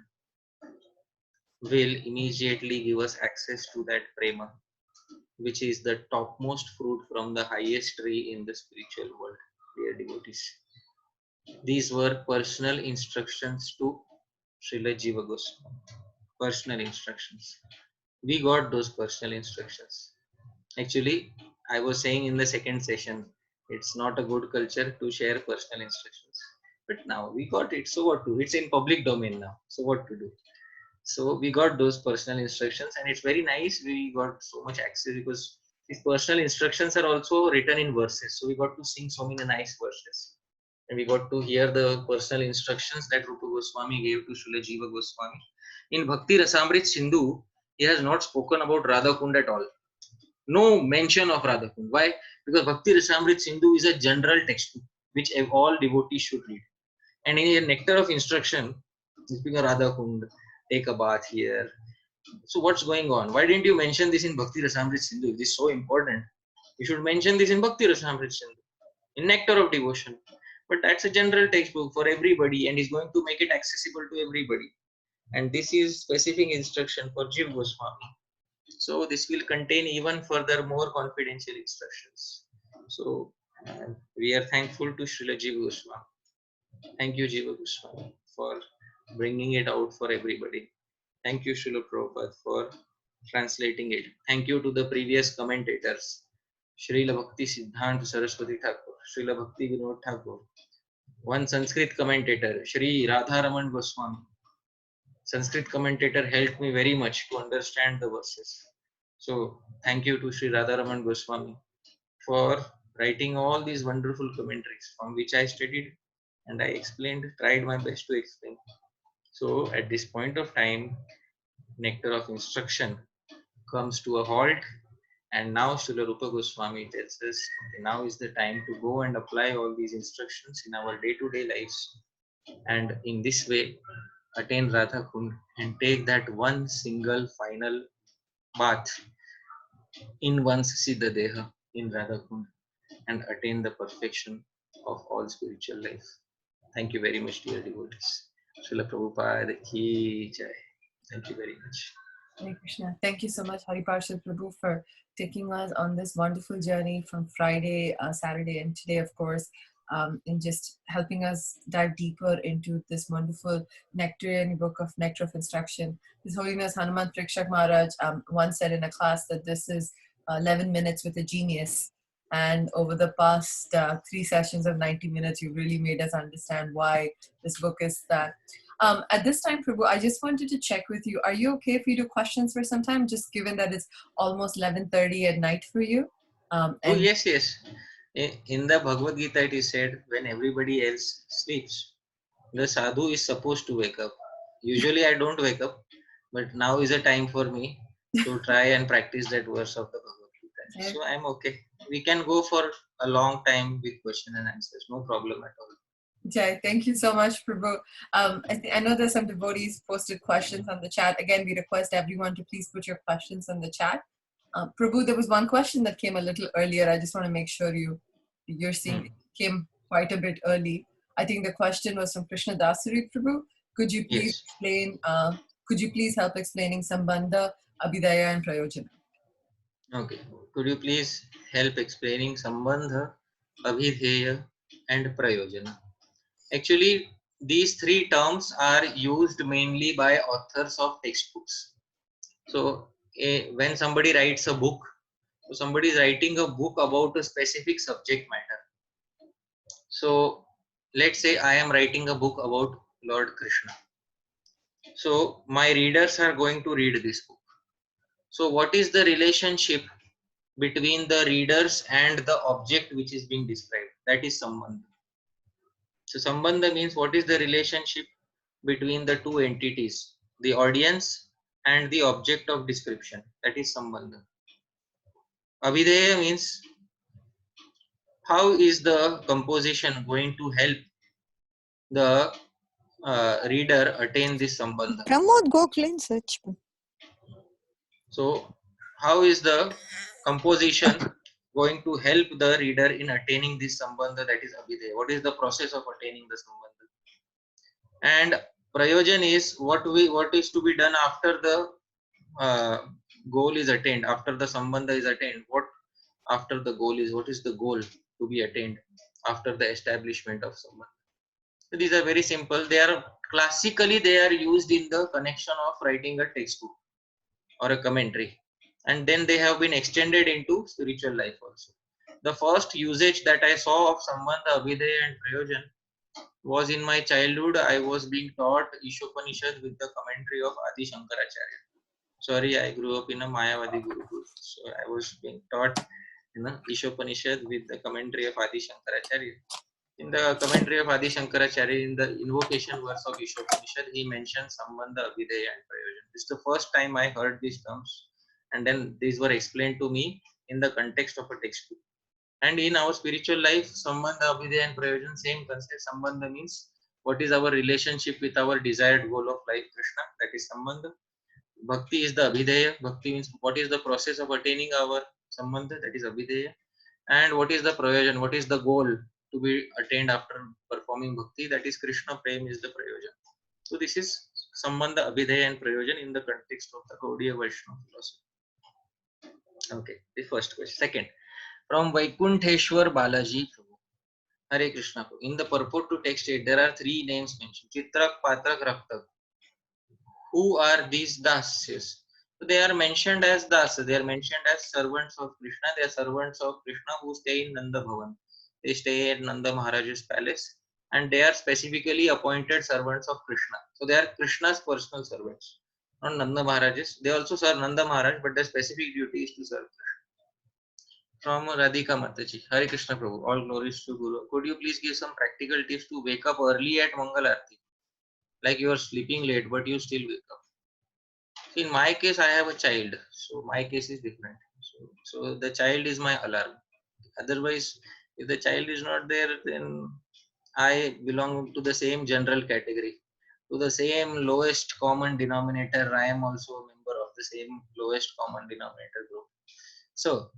[SPEAKER 1] will immediately give us access to that prema, which is the topmost fruit from the highest tree in the spiritual world, dear devotees. These were personal instructions to Srila Jiva Goswami. Personal instructions. We got those personal instructions. Actually, I was saying in the second session, it's not a good culture to share personal instructions. But now we got it. So what to do? It's in public domain now. So what to do? So we got those personal instructions, and it's very nice. We got so much access because these personal instructions are also written in verses. So we got to sing so many nice verses. And we got to hear the personal instructions that Rupa Goswami gave to Srila Jiva Goswami. In Bhakti Rasamrit Sindhu, he has not spoken about Radha Kund at all. No mention of Radha Kund. Why? Because Bhakti Rasamrit Sindhu is a general textbook which all devotees should read. And in a nectar of instruction, speaking of Radha Kund, take a bath here. So what's going on? Why didn't you mention this in Bhakti Rasamrit Sindhu? This is so important. You should mention this in Bhakti Rasamrit Sindhu, in Nectar of Devotion. But that's a general textbook for everybody and is going to make it accessible to everybody. And this is specific instruction for Jiva Goswami. So this will contain even further more confidential instructions. So we are thankful to Srila Jiva Goswami. Thank you, Jiva Goswami, for bringing it out for everybody. Thank you, Srila Prabhupada, for translating it. Thank you to the previous commentators, Srila Bhakti Siddhanta Saraswati Thakur, Srila Bhakti Vinod Thakur, one Sanskrit commentator, Sri Radharaman Goswami. Sanskrit commentator helped me very much to understand the verses. So thank you to Sri Radharaman Goswami for writing all these wonderful commentaries from which I studied and I explained, tried my best to explain. So at this point of time, nectar of instruction comes to a halt, and now Srila Rupa Goswami tells us, okay, now is the time to go and apply all these instructions in our day-to-day lives, and in this way attain Radha Kund and take that one single final bath in one's Siddha Deha in Radha Kund and attain the perfection of all spiritual life. Thank you very much, dear devotees. Srila Prabhupada ki jai. Thank you very much.
[SPEAKER 2] Hare Krishna. Thank you so much, Hari Parshad Prabhu, for taking us on this wonderful journey from Friday, Saturday, and today, of course, in just helping us dive deeper into this wonderful nectarian book of Nectar of Instruction. His Holiness Hanuman Prikshak Maharaj once said in a class that this is 11 minutes with a genius. And over the past 3 sessions of 90 minutes, you really made us understand why this book is that. At this time, Prabhu, I just wanted to check with you. Are you okay if we do questions for some time, just given that it's almost 11:30 at night for you?
[SPEAKER 1] Oh, yes. In the Bhagavad Gita, it is said, when everybody else sleeps, the sadhu is supposed to wake up. Usually I don't wake up, but now is a time for me to try and practice that verse of the Bhagavad Gita. So I'm okay. We can go for a long time with question and answers. No problem at all.
[SPEAKER 2] Jai, thank you so much, Prabhu. I know there's some devotees posted questions on the chat. Again, we request everyone to please put your questions on the chat. Prabhu, there was one question that came a little earlier. I just want to make sure you're seeing it came quite a bit early. I think the question was from Krishna Dasari, Prabhu. Could you please explain? Could you please help explaining Sambandha, Abhidaya, and Prayojana?
[SPEAKER 1] Okay. Could you please help explaining Sambandha, Abhidheya, and Prayojana? Actually, these three terms are used mainly by authors of textbooks. So when somebody writes a book, so somebody is writing a book about a specific subject matter. So let's say I am writing a book about Lord Krishna. So my readers are going to read this book. So what is the relationship between the readers and the object which is being described? That is Sambandha. So Sambandha means what is the relationship between the two entities, the audience and the object of description. That is Sambandha. Abhideya means how is the composition going to help the reader attain this Sambandha.
[SPEAKER 3] Pramod Gokhale search.
[SPEAKER 1] So how is the composition going to help the reader in attaining this Sambandha, that is Abhideya? What is the process of attaining the Sambandha? And Prayojan is what is to be done after the goal is attained, after the Sambandha is attained. What after the goal is, what is the goal to be attained after the establishment of Sambandha? So these are very simple. They are classically used in the connection of writing a textbook or a commentary, and then they have been extended into spiritual life also. The first usage that I saw of Sambandha, Abhideya and Prayojan was in my childhood. I was being taught Ishopanishad with the commentary of Adi Shankaracharya. Sorry, I grew up in a Mayavadi Gurukul, so I was being taught Ishopanishad with the commentary of Adi Shankaracharya. In the commentary of Adi Shankaracharya, in the invocation verse of Ishopanishad, he mentioned Sambandha, Abhideya and Prayojan. This is the first time I heard these terms, and then these were explained to me in the context of a textbook. And in our spiritual life, Sambandha, Abhideya and Prayojan, same concept. Sambandha means what is our relationship with our desired goal of life, Krishna, that is Sambandha. Bhakti is the Abhideya. Bhakti means what is the process of attaining our Sambandha, that is Abhideya. And what is the Prayojan, what is the goal to be attained after performing Bhakti, that is Krishna Prem is the Prayojan. So this is Sambandha, Abhideya and Prayojan in the context of the Gaudiya Vaishnava philosophy. Okay, the first question. Second, from Vaikuntheshwar Balaji Prabhu. Hare Krishna Prabhu. In the purport to text 8, there are three names mentioned: Chitrak, Patrak, Raktak. Who are these dasyas? So they are mentioned as das. They are mentioned as servants of Krishna. They are servants of Krishna who stay in Nanda Bhavan. They stay at Nanda Maharaj's palace, and they are specifically appointed servants of Krishna. So they are Krishna's personal servants, not Nanda Maharaj's. They also serve Nanda Maharaj, but their specific duty is to serve Krishna. From Radhika Mataji. Hare Krishna Prabhu. All glories to Guru. Could you please give some practical tips to wake up early at Mangal Aarti? Like you are sleeping late, but you still wake up. See, in my case, I have a child, so my case is different. So the child is my alarm. Otherwise, if the child is not there, then I belong to the same general category, to the same lowest common denominator. I am also a member of the same lowest common denominator group. So,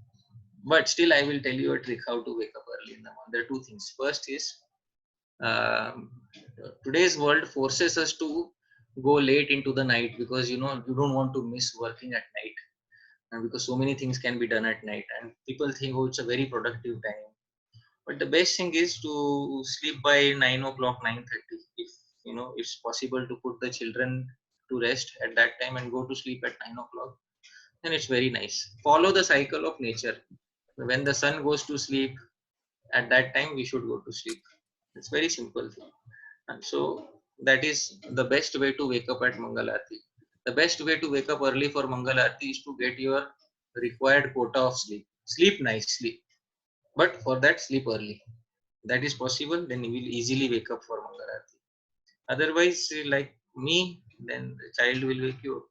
[SPEAKER 1] but still, I will tell you a trick how to wake up early in the morning. There are two things. First is um, today's world forces us to go late into the night because you don't want to miss working at night, and because so many things can be done at night, and people think, oh, it's a very productive time. But the best thing is to sleep by 9 o'clock, 9:30. If it's possible to put the children to rest at that time and go to sleep at 9 o'clock, then it's very nice. Follow the cycle of nature. When the sun goes to sleep, at that time we should go to sleep. It's very simple thing. And so that is the best way to wake up at Mangalarti. The best way to wake up early for Mangalarti is to get your required quota of sleep. Sleep nicely, but for that sleep early. That is possible, then you will easily wake up for Mangalarti. Otherwise, like me, then the child will wake you up,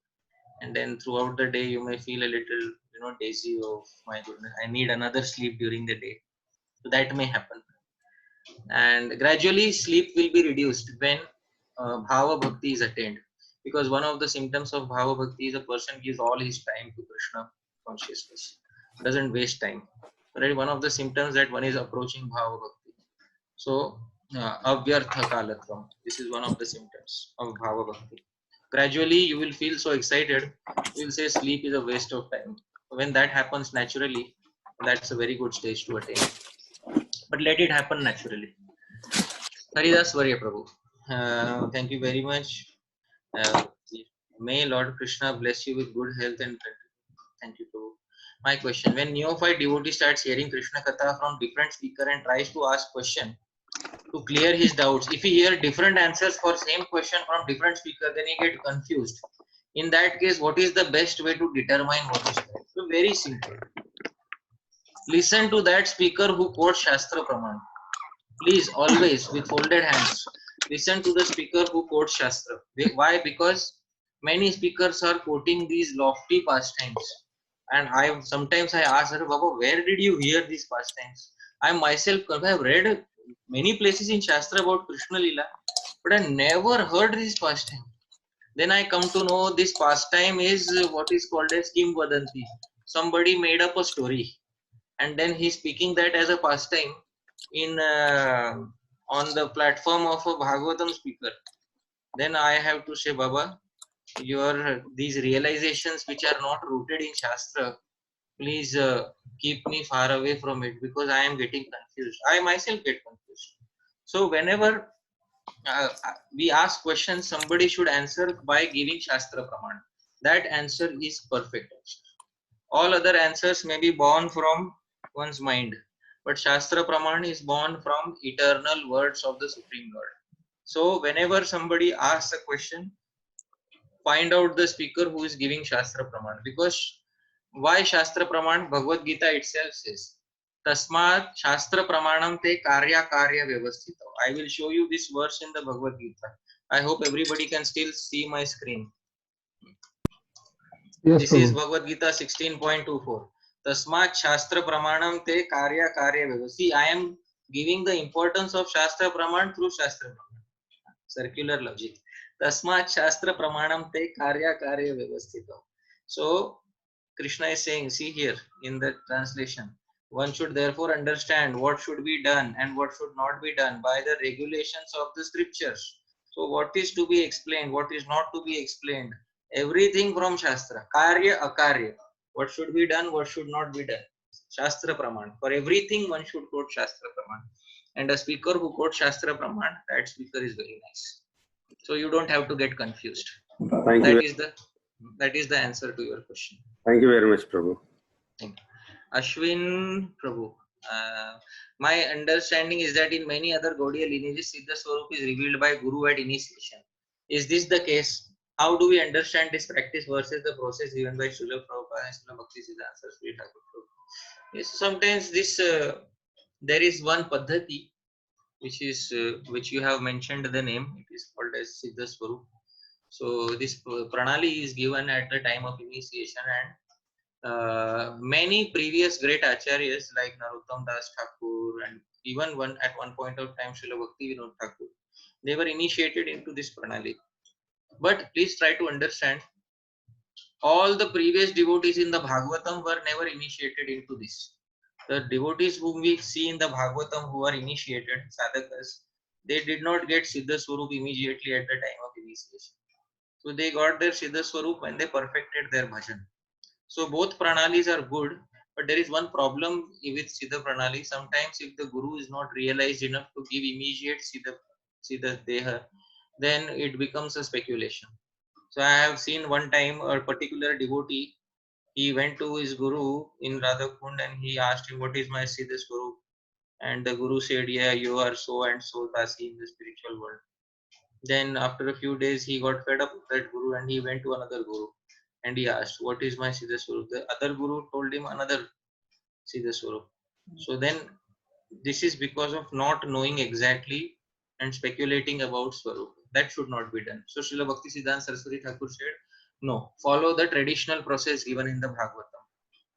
[SPEAKER 1] and then throughout the day you may feel a little, dizzy. Oh my goodness, I need another sleep during the day. So that may happen, and gradually sleep will be reduced when bhava bhakti is attained, because one of the symptoms of bhava bhakti is a person gives all his time to Krishna consciousness, doesn't waste time, right? One of the symptoms that one is approaching bhava bhakti. So avyartha kalatvam, this is one of the symptoms of bhava bhakti. Gradually you will feel so excited, you will say sleep is a waste of time. When that happens naturally, that's a very good stage to attain, but let it happen naturally. Haridas Varya Prabhu. Thank you very much. Uh, may Lord Krishna bless you with good health and thank you, Prabhu. My question: when neophyte devotee starts hearing Krishna Katha from different speaker and tries to ask question to clear his doubts, if he hear different answers for same question from different speaker, then he get confused. In that case, what is the best way to determine what is correct? So very simple. Listen to that speaker who quotes Shastra Praman. Please always with folded hands listen to the speaker who quotes Shastra. Why? Because many speakers are quoting these lofty pastimes, and I ask her, Baba, where did you hear these pastimes? I myself have read many places in Shastra about Krishna Lila, but I never heard this pastime. Then I come to know this pastime is what is called as Kim Vadanti. Somebody made up a story, and then he's speaking that as a pastime in on the platform of a Bhagavatam speaker. Then I have to say, Baba, your these realizations which are not rooted in Shastra, please keep me far away from it, because I am getting confused. I myself get confused. So whenever we ask questions, somebody should answer by giving Shastra Praman. That answer is perfect answer. All other answers may be born from one's mind, but Shastra Praman is born from eternal words of the Supreme Lord. So whenever somebody asks a question, find out the speaker who is giving Shastra Praman. Because why Shastra Praman? Bhagavad Gita itself says, Tasmat Shastra Pramanam te karya karya vyavasthita. I will show you this verse in the Bhagavad Gita. I hope everybody can still see my screen.
[SPEAKER 3] Yes,
[SPEAKER 1] This is
[SPEAKER 3] Prabhu.
[SPEAKER 1] Bhagavad Gita 16.24. Tasmat Shastra Pramanam te karya karya vyavasthita. See, I am giving the importance of Shastra Praman through Shastra Praman. Circular logic. Tasmat Shastra Pramanam te karya karya vyavasthita. So Krishna is saying, see here in the translation, one should therefore understand what should be done and what should not be done by the regulations of the scriptures. So what is to be explained, what is not to be explained, everything from Shastra, karya, akarya, what should be done, what should not be done. Shastra Praman. For everything one should quote Shastra Praman. And a speaker who quotes Shastra Praman, that speaker is very nice. So you don't have to get confused.
[SPEAKER 3] Thank you.
[SPEAKER 1] That is the answer to your question.
[SPEAKER 3] Thank you very much, Prabhu.
[SPEAKER 1] Thank you. Ashwin Prabhu. My understanding is that in many other Gaudiya lineages, Siddha Swarup is revealed by Guru at initiation. Is this the case? how do we understand this practice versus the process given by Srila Prabhupada and Srila Bhaktisiddhanta Saraswati Thakur Prabhu? Yes, sometimes this there is one paddhati which is which you have mentioned the name. It is called as Siddha Swarup. So this pranali is given at the time of initiation, and many previous great acharyas like Narottam Das Thakur and even at one point of time Srila Bhakti Vinod Thakur, they were initiated into this pranali. But please try to understand, all the previous devotees in the Bhagavatam were never initiated into this. The devotees whom we see in the Bhagavatam who are initiated, sadhakas, they did not get Siddha Swarup immediately at the time of initiation. So they got their Siddha Swarup when they perfected their bhajan. So both pranalis are good, but there is one problem with Siddha Pranali. Sometimes if the Guru is not realized enough to give immediate Siddha Deha, then it becomes a speculation. So I have seen one time a particular devotee, he went to his Guru in Radhakund and he asked him, what is my Siddha Swarup? And the Guru said, yeah, you are so and so Dasi in the spiritual world. Then after a few days, he got fed up with that Guru and he went to another Guru. And he asked, what is my Siddha Swarup? The other Guru told him another Siddha Swarup. So then this is because of not knowing exactly and speculating about Swarup. That should not be done. So Srila Bhaktisiddhanta Saraswati Thakur said, no, follow the traditional process given in the Bhagavatam.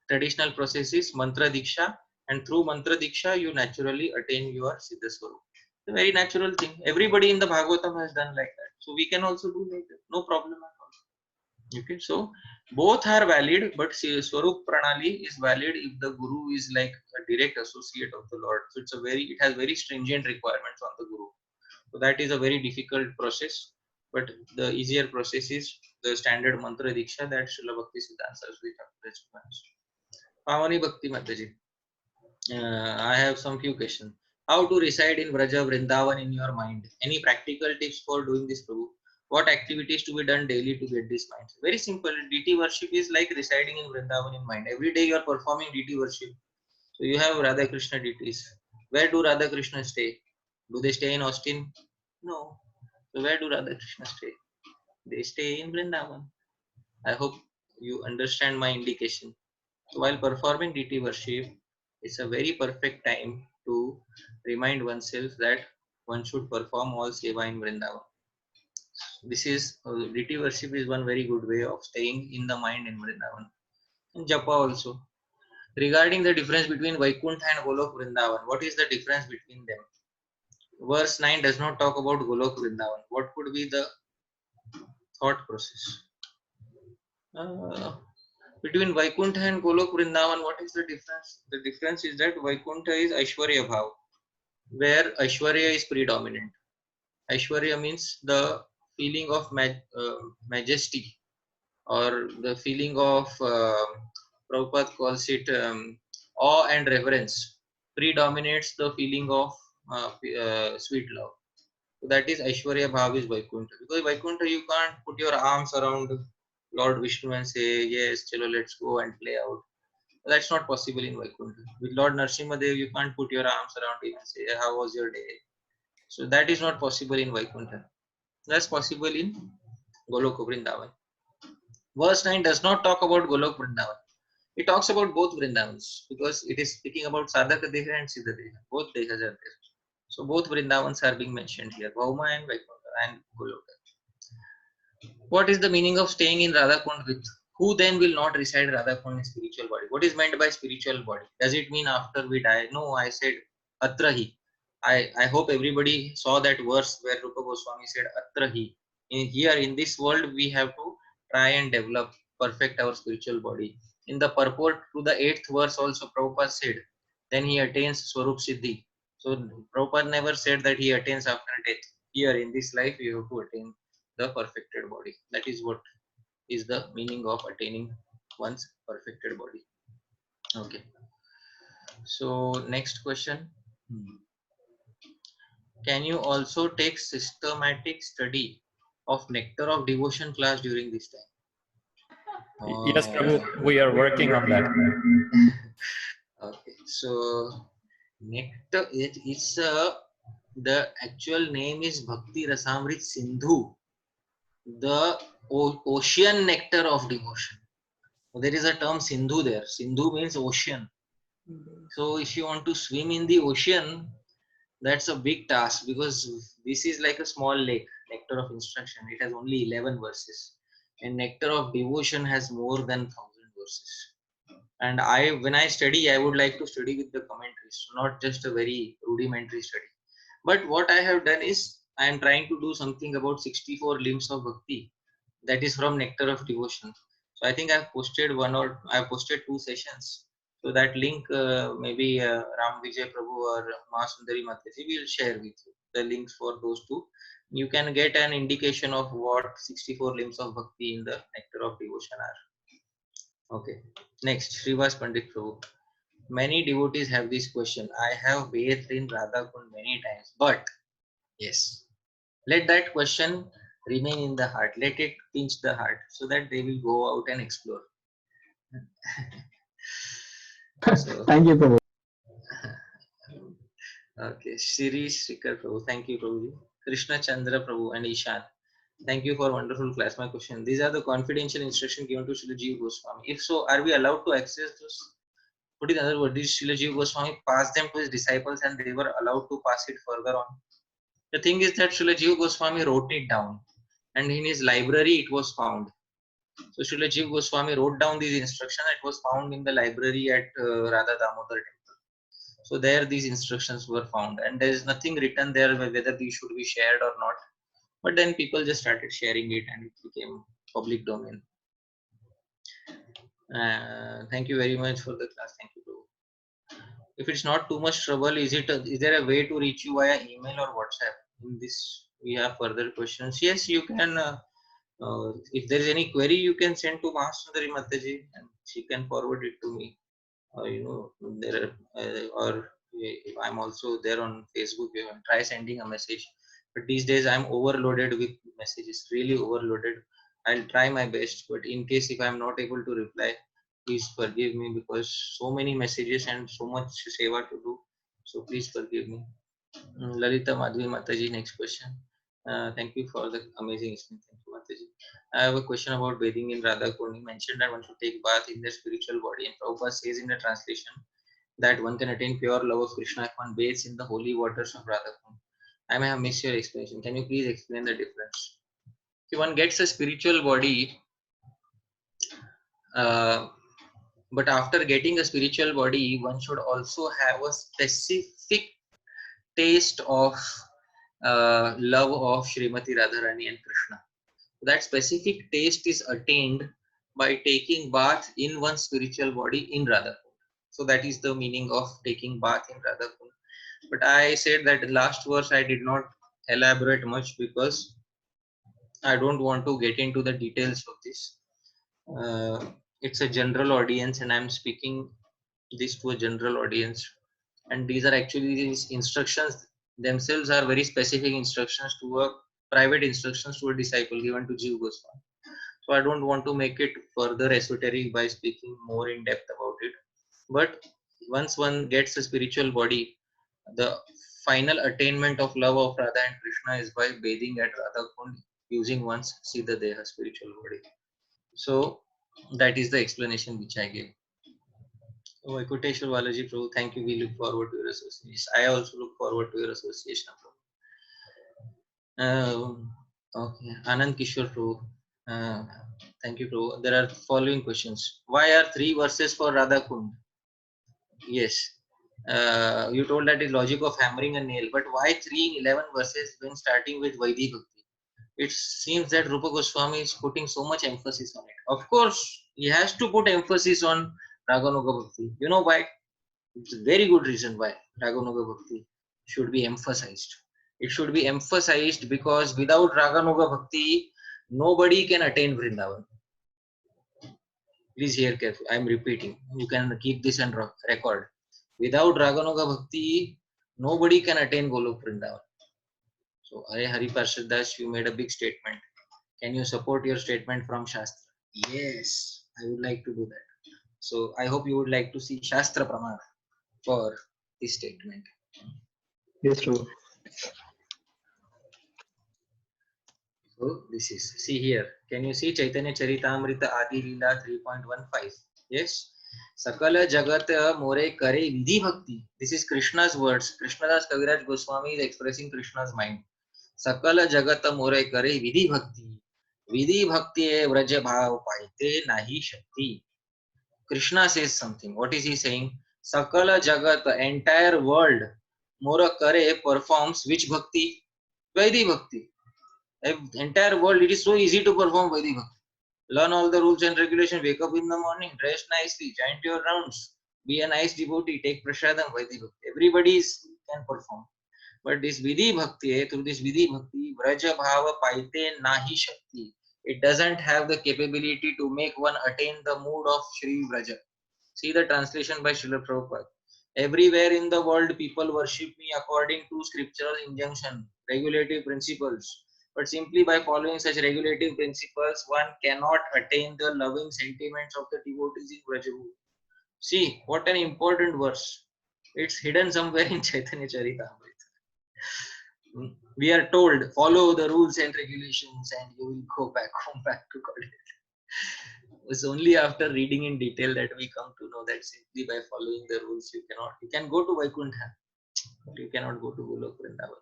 [SPEAKER 1] Traditional process is mantra diksha, and through mantra diksha you naturally attain your Siddha Swarup. It's a very natural thing. Everybody in the Bhagavatam has done like that. So we can also do like that. No problem at all. Okay, so both are valid, but Swarup Pranali is valid if the Guru is like a direct associate of the Lord. So it has very stringent requirements on the Guru. So that is a very difficult process, but the easier process is the standard mantra diksha that Srila Bhaktisiddhanta Saraswati Thakur has given. Pavani Bhakti Mataji, I have some few questions. How to reside in Vraja Vrindavan in your mind? Any practical tips for doing this, Prabhu? What activities to be done daily to get this mind? Very simple. DT worship is like residing in Vrindavan in mind. Every day you are performing DT worship. So you have Radha Krishna DTs. Where do Radha Krishna stay? Do they stay in Austin? No. So where do Radha Krishna stay? They stay in Vrindavan. I hope you understand my indication. So while performing DT worship, it's a very perfect time to remind oneself that one should perform all seva in Vrindavan. This is DT worship is one very good way of staying in the mind in Vrindavan. And Japa also. Regarding the difference between Vaikuntha and Golok Vrindavan, what is the difference between them? Verse 9 does not talk about Golok Vrindavan. What could be the thought process? Between Vaikuntha and Golok Vrindavan, what is the difference? The difference is that Vaikuntha is Aishwarya Bhav, where Aishwarya is predominant. Aishwarya means the feeling of majesty, or the feeling of, Prabhupada calls it awe and reverence, predominates the feeling of sweet love. So that is Aishwarya Bhav is Vaikuntha. Because Vaikuntha you can't put your arms around Lord Vishnu and say, yes, chalo, let's go and play out. That's not possible in Vaikuntha. With Lord Narsimhadev, you can't put your arms around him and say, how was your day? So that is not possible in Vaikuntha. That's possible in Golok Vrindavan. Verse 9 does not talk about Golok Vrindavan. It talks about both Vrindavans because it is speaking about Sadhaka Deha and Siddha Deha. Both Dehas are there. So both Vrindavans are being mentioned here, Bhauma and Vaikuntha and Goloka. What is the meaning of staying in Radhakund with? Who then will not reside Radhakund in spiritual body? What is meant by spiritual body? Does it mean after we die? No, I said Atrahi. I hope everybody saw that verse where Rupa Goswami said Atrahi. Here in this world, we have to try and develop, perfect our spiritual body. In the purport to the 8th verse also, Prabhupada said, then he attains Swarup Siddhi. So Prabhupada never said that he attains after death. Here in this life, you have to attain the perfected body. That is what is the meaning of attaining one's perfected body. Okay. So next question. Can you also take systematic study of Nectar of Devotion class during this time?
[SPEAKER 4] Yes, Prabhu, we are working on that.
[SPEAKER 1] Okay. So Nectar, it's the actual name is Bhakti Rasamrit Sindhu. the ocean nectar of devotion. There is a term Sindhu there. Sindhu means ocean. So if you want to swim in the ocean, that's a big task, because this is like a small lake. Nectar of instruction, it has only 11 verses, and nectar of devotion has more than 1,000 verses. And when I study, I would like to study with the commentaries, not just a very rudimentary study. But what I have done is, I am trying to do something about 64 limbs of bhakti, that is from nectar of devotion. So I think I've posted 2 sessions. So that link, maybe Ram Vijay Prabhu or Mahasundari Mataji will share with you the links for those two. You can get an indication of what 64 limbs of bhakti in the nectar of devotion are. Okay. Next, Srivas Pandit Prabhu. Many devotees have this question. I have bathed in Radha Kund many times, but yes, let that question remain in the heart. Let it pinch the heart, so that they will go out and explore. So,
[SPEAKER 5] Thank you, Prabhu.
[SPEAKER 1] okay, Shri Srikar Prabhu, thank you, Prabhuji. Krishna Chandra Prabhu and Ishan, thank you for wonderful class. My question: these are the confidential instructions given to Srila Jeev Goswami. If so, are we allowed to access those? Put it in other words, did Srila Jeev Goswami pass them to his disciples and they were allowed to pass it further on? The thing is that Srila Jeev Goswami wrote it down, and in his library it was found. So Srila Jeev Goswami wrote down these instructions. It was found in the library at Radha Damodar temple. So there these instructions were found, and there is nothing written there whether these should be shared or not. But then people just started sharing it, and it became public domain. Thank you very much for the class. Thank you, Prabhu. If it's not too much trouble, is there a way to reach you via email or WhatsApp? In this, we have further questions. Yes, you can. If there is any query, you can send to Mahasundari Mataji, and she can forward it to me. There are, or I'm also there on Facebook. You can try sending a message. But these days I'm overloaded with messages, really overloaded. I'll try my best, but in case if I'm not able to reply, please forgive me, because so many messages and so much seva to do. So please forgive me. Lalita Madhvi Mataji, next question. Thank you for the amazing explanation. Thank you, Mataji. I have a question about bathing in Radha Kund. You mentioned that one should take bath in their spiritual body, and Prabhupada says in the translation that one can attain pure love of Krishna if one bathes in the holy waters of Radha Kund. I may have missed your explanation. Can you please explain the difference? If one gets a spiritual body, uh, but after getting a spiritual body, one should also have a specific taste of love of Srimati Radharani and Krishna. That specific taste is attained by taking bath in one's spiritual body in Radha Kund. So that is the meaning of taking bath in Radha Kund. But I said that last verse I did not elaborate much, because I don't want to get into the details of this. It's a general audience, and I'm speaking this to a general audience. And these are actually, these instructions themselves are very specific instructions to a private instructions to a disciple given to Jeev Goswami. So I don't want to make it further esoteric by speaking more in depth about it. But once one gets a spiritual body, the final attainment of love of Radha and Krishna is by bathing at Radha Kund using one's Siddha Deha spiritual body. So that is the explanation which I gave. Oh, Ekuteshwar Balaji Prabhu, thank you. We look forward to your association. I also look forward to your association. Okay, Anand Kishore Prabhu. Thank you, Prabhu. There are following questions. Why are 3 verses for Radha Kund? Yes. You told that is logic of hammering a nail, but why 3 in 11 verses when starting with Vaidhi Bhakti? It seems that Rupa Goswami is putting so much emphasis on it. Of course, he has to put emphasis on Raganuga Bhakti. You know why? It's a very good reason why Raganuga Bhakti should be emphasized. It should be emphasized because without Raganuga Bhakti, nobody can attain Vrindavan. Please hear carefully. I am repeating. You can keep this and record. Without Raganuga Bhakti, nobody can attain Golok Vrindavan. So, Hare Hari Parshad Das, you made a big statement. Can you support your statement from Shastra? Yes, I would like to do that. So, I hope you would like to see Shastra Pramana for this statement.
[SPEAKER 5] Yes, Prabhu.
[SPEAKER 1] So this is, see here, can you see Chaitanya Charitamrita Adi Leela 3.15? Yes. Sakala Jagat More Kare Vidhi Bhakti. This is Krishna's words. Krishnadas Kaviraj Goswami is expressing Krishna's mind. Sakala Jagat More Kare Vidhi Bhakti. Vidhi Bhakti e Vraja Bhav Paite Nahi Shakti. Krishna says something. What is he saying? Sakala Jagat, the entire world, More Kare performs which Bhakti? Vaidhi Bhakti. Entire world, it is so easy to perform Vaidhi Bhakti. Learn all the rules and regulations, wake up in the morning, dress nicely, chant your rounds, be a nice devotee, take prasadam, Vaidhi Bhakti. Everybody can perform. But this Vidhi Bhakti, through this Vidhi Bhakti, Vraja Bhava Paite Nahi Shakti. It doesn't have the capability to make one attain the mood of Shri Vraja. See the translation by Srila Prabhupada. Everywhere in the world, people worship me according to scriptural injunction, regulative principles. But simply by following such regulative principles, one cannot attain the loving sentiments of the devotees in Vrajabhu. See, what an important verse. It's hidden somewhere in Chaitanya Charitamrita. We are told, follow the rules and regulations and you will go back home, back to God. It's only after reading in detail that we come to know that simply by following the rules you can go to Vaikuntha, but you cannot go to Golok Vrindavan.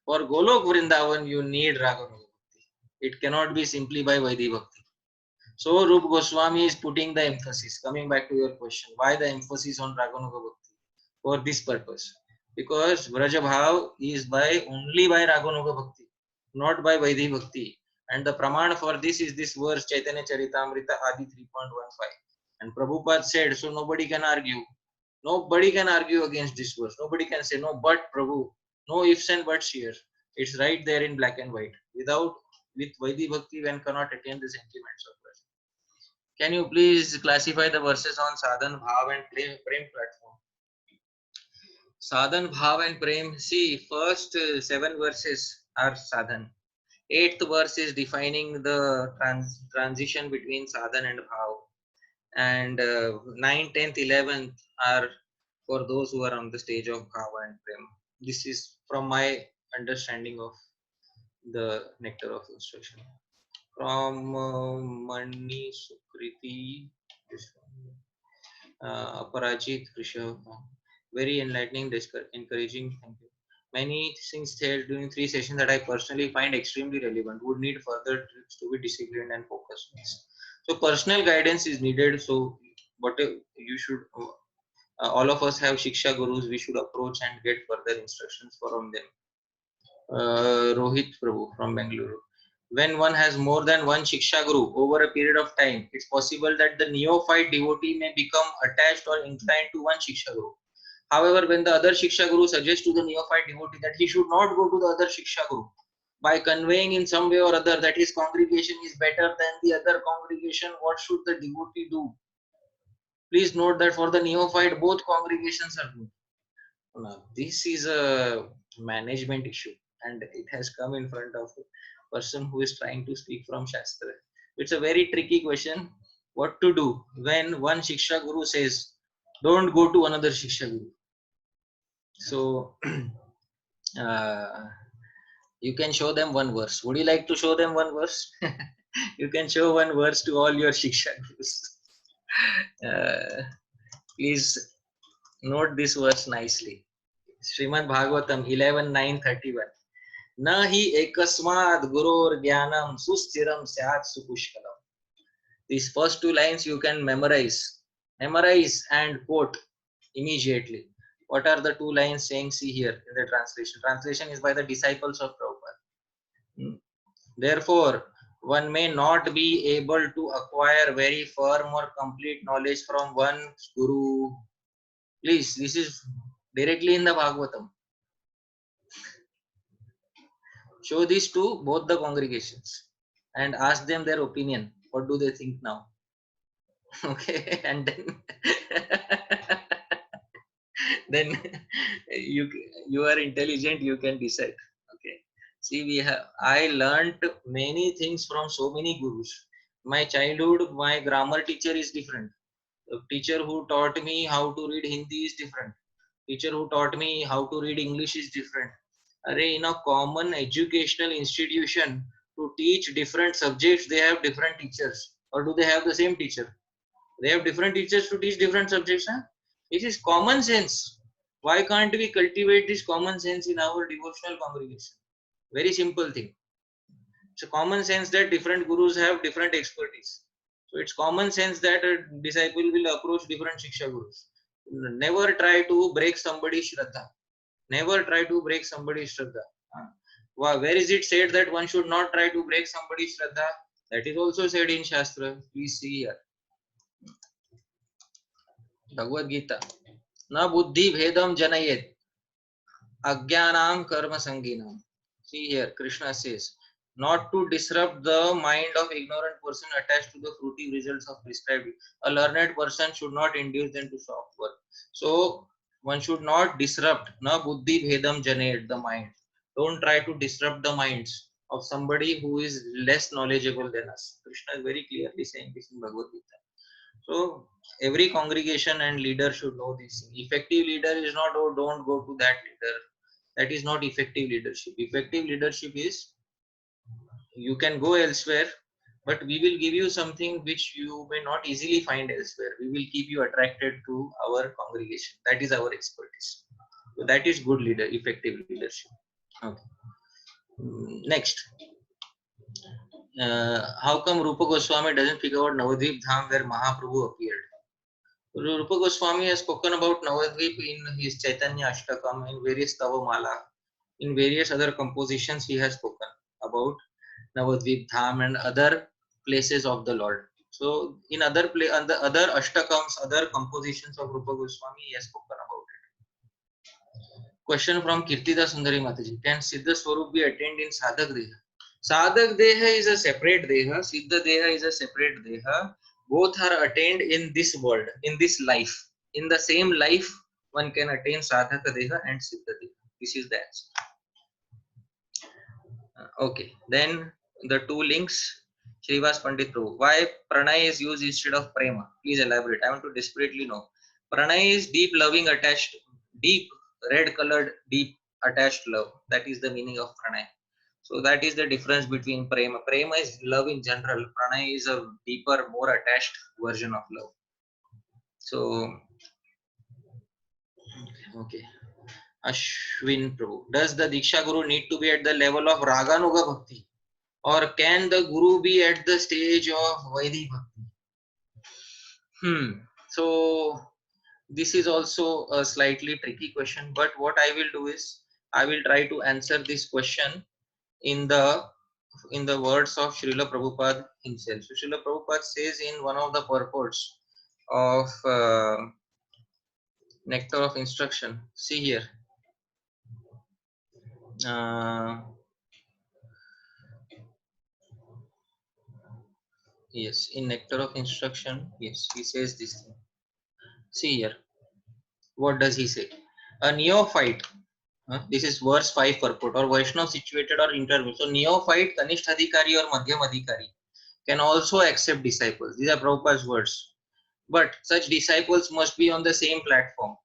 [SPEAKER 1] For Golok Vrindavan you need Raganuga Bhakti. It cannot be simply by Vaidhi Bhakti. So Rup Goswami is putting the emphasis, coming back to your question, why the emphasis on Raganuga Bhakti? For this purpose. Because Vraja Bhav is only by Raganuga Bhakti, not by Vaidhi Bhakti. And the praman for this is this verse Chaitanya Charitamrita Adi 3.15. And Prabhupada said, so nobody can argue. Nobody can argue against this verse. Nobody can say, no, but Prabhu, no ifs and buts here. It's right there in black and white. With Vaidhi Bhakti, one cannot attain the sentiments of verse. Can you please classify the verses on Sadhan, Bhav and Prem platform? Sadhan, Bhav and Prem. See, first 7 verses are Sadhan. 8th verse is defining the transition between Sadhan and Bhav. And 9th, 10th, 11th are for those who are on the stage of Bhava and Prem. This is from my understanding of the nectar of instruction. From Mani Sukriti, Aparajit Rishabh. Very enlightening, encouraging. Thank you. Many things said during 3 sessions that I personally find extremely relevant. Would need further trips to be disciplined and focused. So personal guidance is needed. So what you should, all of us have Shiksha Gurus. We should approach and get further instructions from them. Rohit Prabhu from Bengaluru. When one has more than one Shiksha Guru over a period of time, it's possible that the neophyte devotee may become attached or inclined to one Shiksha Guru. However, when the other Shiksha Guru suggests to the neophyte devotee that he should not go to the other Shiksha Guru, by conveying in some way or other that his congregation is better than the other congregation, what should the devotee do? Please note that for the neophyte, both congregations are good. Now, this is a management issue and it has come in front of a person who is trying to speak from Shastra. It's a very tricky question. What to do when one Shiksha Guru says, don't go to another Shiksha Guru? So, you can show them one verse. Would you like to show them one verse? You can show one verse to all your Shiksha Gurus. Please note this verse nicely. Srimad Bhagavatam 11.9.31. Nahi ekasmad gurur jnanam sustiram syat supushkalam. These first 2 lines you can memorize and quote immediately. What are the 2 lines saying? See here in the translation. Translation is by the disciples of Prabhupada. Therefore, one may not be able to acquire very firm or complete knowledge from one guru. Please, this is directly in the Bhagavatam. Show this to both the congregations and ask them their opinion. What do they think now? Okay, and then you are intelligent, you can decide. Okay, see, I learned many things from so many gurus. My childhood, my grammar teacher is different. The teacher who taught me how to read Hindi is different. Teacher who taught me how to read English is different. In a common educational institution, to teach different subjects, they have different teachers, or do they have the same teacher? They have different teachers to teach different subjects. Huh? It is common sense. Why can't we cultivate this common sense in our devotional congregation? Very simple thing. It's a common sense that different gurus have different expertise. So it's common sense that a disciple will approach different Shiksha gurus. Never try to break somebody's Shraddha. Never try to break somebody's Shraddha. Where is it said that one should not try to break somebody's Shraddha? That is also said in Shastra. Please see here. Bhagavad Gita. Na buddhi bhedam janayet ajnanam karma sanginam. See here, Krishna says, not to disrupt the mind of ignorant person attached to the fruitive results of prescribed. A learned person should not induce them to soft work. So one should not disrupt. Na buddhi bhedam janayet, the mind. Don't try to disrupt the minds of somebody who is less knowledgeable than us. Krishna is very clearly saying this in Bhagavad Gita. So every congregation and leader should know this. Effective leader is not, oh, don't go to that leader. That is not effective leadership. Effective leadership is, you can go elsewhere, but we will give you something which you may not easily find elsewhere. We will keep you attracted to our congregation. That is our expertise. So that is good leader, effective leadership. Okay. Next. How come Rupa Goswami doesn't speak about Navadvip Dham where Mahaprabhu appeared? Rupa Goswami has spoken about Navadvip in his Chaitanya Ashtakam, in various Tavamala, in various other compositions he has spoken about Navadvip Dham and other places of the Lord. So in other other Ashtakams, other compositions of Rupa Goswami, he has spoken about it. Question from Kirtida Sundari Mataji. Can Siddha Swarup be attained in Sadhak Deha? Sadhak Deha is a separate Deha. Siddha Deha is a separate Deha. Both are attained in this world, in this life. In the same life, one can attain Sadhaka Deha and Siddha Deha. This is the answer. Okay, then the two links. Srivas Pandit Prabhu. Why Pranay is used instead of Prema? Please elaborate. I want to desperately know. Pranay is deep loving attached, deep red colored, deep attached love. That is the meaning of Pranay. So that is the difference between Prema. Prema is love in general. Pranay is a deeper, more attached version of love. So, okay. Ashwin Prabhu. Does the Diksha Guru need to be at the level of Raganuga Bhakti? Or can the Guru be at the stage of Vaidhi Bhakti? So, this is also a slightly tricky question, but what I will do is, I will try to answer this question in the words of Srila Prabhupada himself. So Srila Prabhupada says in one of the purports of Nectar of Instruction, see here, yes, in Nectar of Instruction, yes, he says this thing. See here, what does he say? A neophyte, this is verse 5 purport, or Vaishnav situated or intermediate. So neophyte, Kanishth Adhikari or Madhyam Adhikari can also accept disciples. These are Prabhupada's words. But such disciples must be on the same platform.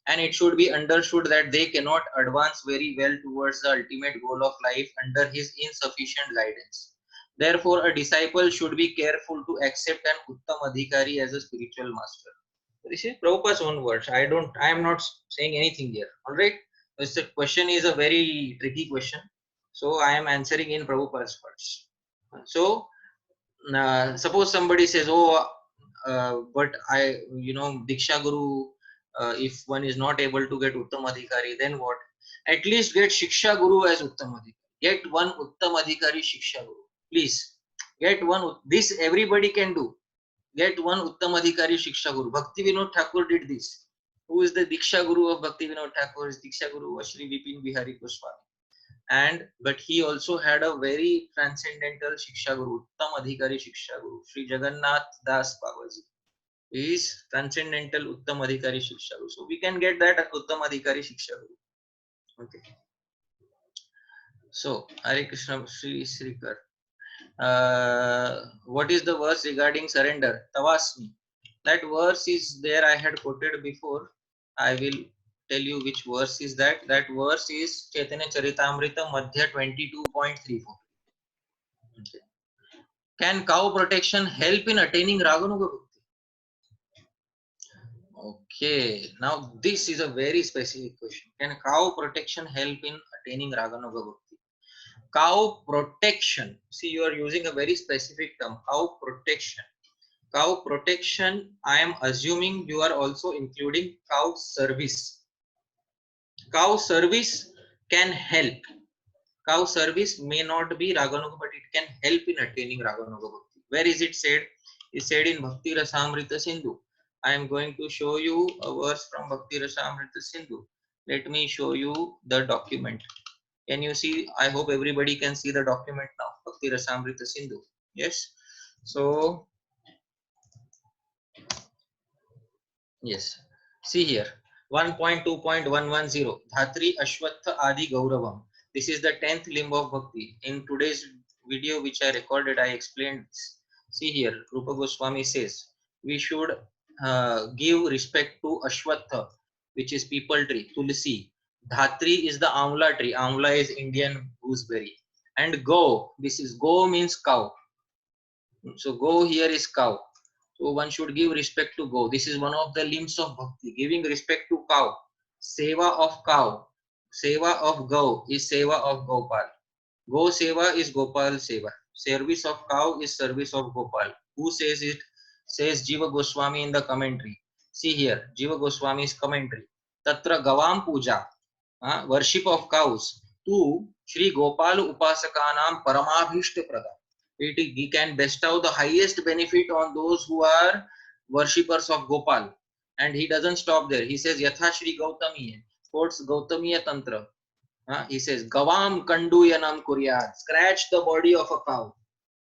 [SPEAKER 1] And it should be understood that they cannot advance very well towards the ultimate goal of life under his insufficient guidance. Therefore, a disciple should be careful to accept an Uttam Adhikari as a spiritual master. This is Prabhupada's own words. I am not saying anything here. Alright? This question is a very tricky question. So I am answering in Prabhupada's words. So suppose somebody says, oh, but Diksha Guru, if one is not able to get Uttam Adhikari, then what? At least get Shiksha Guru as Uttam Adhikari. Get one Uttam Adhikari Shiksha Guru. Please. Get one. This everybody can do. Get one Uttam Adhikari Shiksha Guru. Bhakti Vinod Thakur did this. Who is the Diksha Guru of Bhakti Vinod Thakur? Diksha Guru was Sri Vipin Bihari Goswami. But he also had a very transcendental Shiksha Guru, Uttam Adhikari Shiksha Guru, Sri Jagannath Das Babaji. He is transcendental Uttam Adhikari Shiksha Guru. So we can get that Uttam Adhikari Shiksha Guru. Okay. So Hare Krishna Sri Srikar. What is the verse regarding surrender? Tavasmi. That verse is there. I had quoted before. I will tell you which verse is that. That verse is Chaitanya Charitamrita Madhya 22.34. Okay. Can cow protection help in attaining Raganuga Bhakti? Okay, now this is a very specific question. Can cow protection help in attaining Raganuga Bhakti? Cow protection. See, you are using a very specific term. Cow protection. Cow protection, I am assuming you are also including cow service. Cow service can help. Cow service may not be Raganuga, but it can help in attaining Raganuga Bhakti. Where is it said? It's said in Bhakti Rasamrita Sindhu. I am going to show you a verse from Bhakti Rasamrita Sindhu. Let me show you the document. Can you see? I hope everybody can see the document now. Bhakti Rasamrita Sindhu. Yes. So, yes. See here. 1.2.110 Dhatri Ashwatha Adi Gauravam. This is the 10th limb of Bhakti. In today's video which I recorded, I explained this. See here, Rupa Goswami says we should give respect to Ashwatha, which is people tree, Tulsi. Dhatri is the Amla tree. Amla is Indian gooseberry. And Go, this is Go means cow. So Go here is cow. So one should give respect to Go. This is one of the limbs of Bhakti, giving respect to cow. Seva of cow. Seva of Go is Seva of Gopal. Go Seva is Gopal Seva. Service of cow is service of Gopal. Who says it? Says Jiva Goswami in the commentary. See here, Jiva Goswami's commentary. Tatra Gavam Puja, worship of cows. To Shri Gopal Upasakanam Paramabhishta Prada. He can bestow the highest benefit on those who are worshippers of Gopal. And he doesn't stop there. He says, Yatha Shri Gautamiya, quotes Gautamiya Tantra. He says, Gavam Kanduyanam Kuryat, scratch the body of a cow.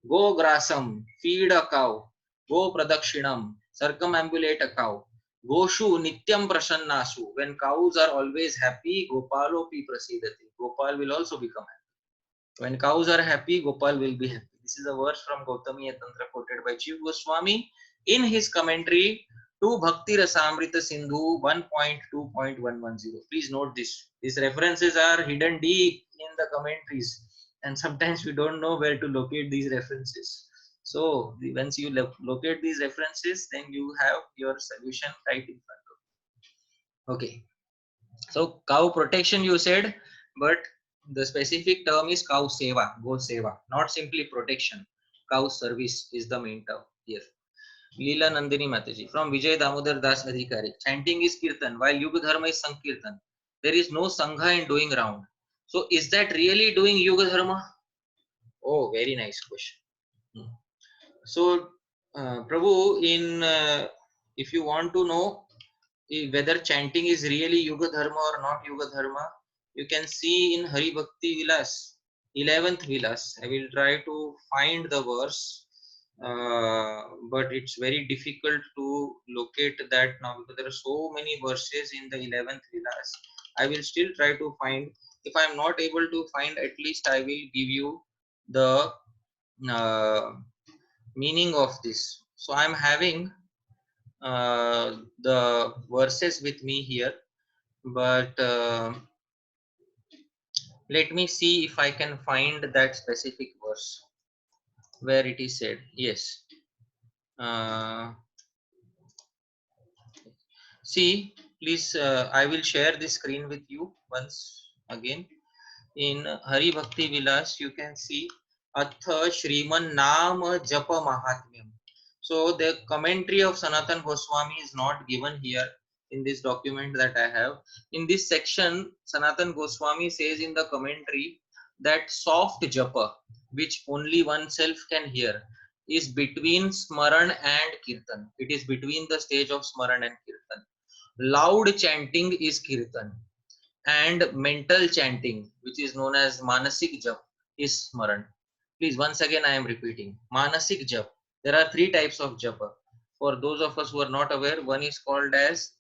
[SPEAKER 1] Go grasam, feed a cow. Go pradakshinam, circumambulate a cow. Goshu nityam prasannasu, when cows are always happy, Gopalopi prasidati. Gopal will also become happy. When cows are happy, Gopal will be happy. This is a verse from Gautamiya Tantra quoted by Jiva Goswami in his commentary to Bhakti Rasamrita Sindhu 1.2.110. Please note this. These references are hidden deep in the commentaries, and sometimes we don't know where to locate these references. So once you locate these references, then you have your solution right in front of you. Okay. So cow protection you said, but the specific term is cow seva, go seva, not simply protection. Cow service is the main term here. Leela Nandini Mataji from Vijay Damodar Das Adhikari. Chanting is kirtan, while Yuga Dharma is Sankirtan. There is no sangha in doing round. So is that really doing Yuga Dharma? Oh, very nice question. So, Prabhu, if you want to know whether chanting is really Yuga Dharma or not Yuga Dharma, you can see in Hari Bhakti Vilas, 11th Vilas. I will try to find the verse, but it's very difficult to locate that now because there are so many verses in the 11th Vilas. I will still try to find. If I am not able to find, at least I will give you the meaning of this. So I am having the verses with me here, but let me see if I can find that specific verse where it is said. Yes. See, please, I will share the screen with you once again. In Hari Bhakti Vilas, you can see Atha Shriman Nama Japa Mahatmyam. So the commentary of Sanatan Goswami is not given here in this document that I have. In this section, Sanatan Goswami says in the commentary that soft japa, which only oneself can hear, is between Smaran and Kirtan. It is between the stage of Smaran and Kirtan. Loud chanting is Kirtan, and mental chanting, which is known as Manasik Jap, is Smaran. Please, once again, I am repeating. Manasik Jap. There are three types of japa. For those of us who are not aware, one is called as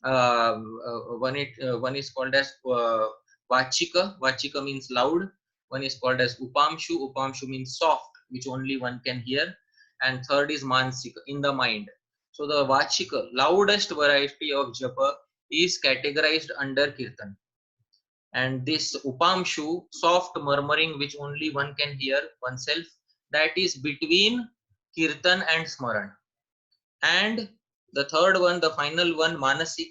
[SPEAKER 1] one is called as Vachika. Vachika means loud. One is called as Upamshu. Upamshu means soft, which only one can hear. And third is Mansika, in the mind. So the Vachika, loudest variety of japa, is categorized under Kirtan. And this Upamshu, soft murmuring, which only one can hear oneself, that is between Kirtan and Smaran. And the third one, the final one, Manasik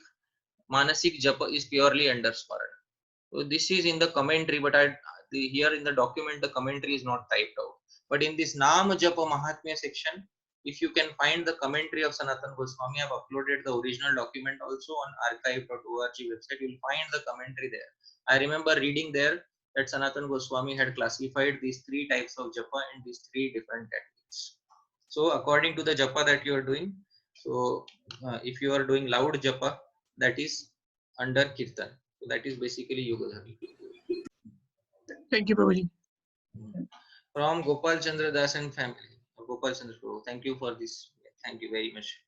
[SPEAKER 1] Japa is purely under Smaran. So this is in the commentary, but here in the document the commentary is not typed out. But in this Nam Japa Mahatmya section, if you can find the commentary of Sanatana Goswami, I have uploaded the original document also on archive.org website. You will find the commentary there. I remember reading there that Sanatana Goswami had classified these three types of japa and these three different techniques. So according to the japa that you are doing, so if you are doing loud japa, that is under Kirtan. So that is basically Yugadhari.
[SPEAKER 5] Thank you, Prabhuji.
[SPEAKER 1] From Gopal Chandra Das and family. Gopal Chandra Prabhu, thank you for this. Thank you very much.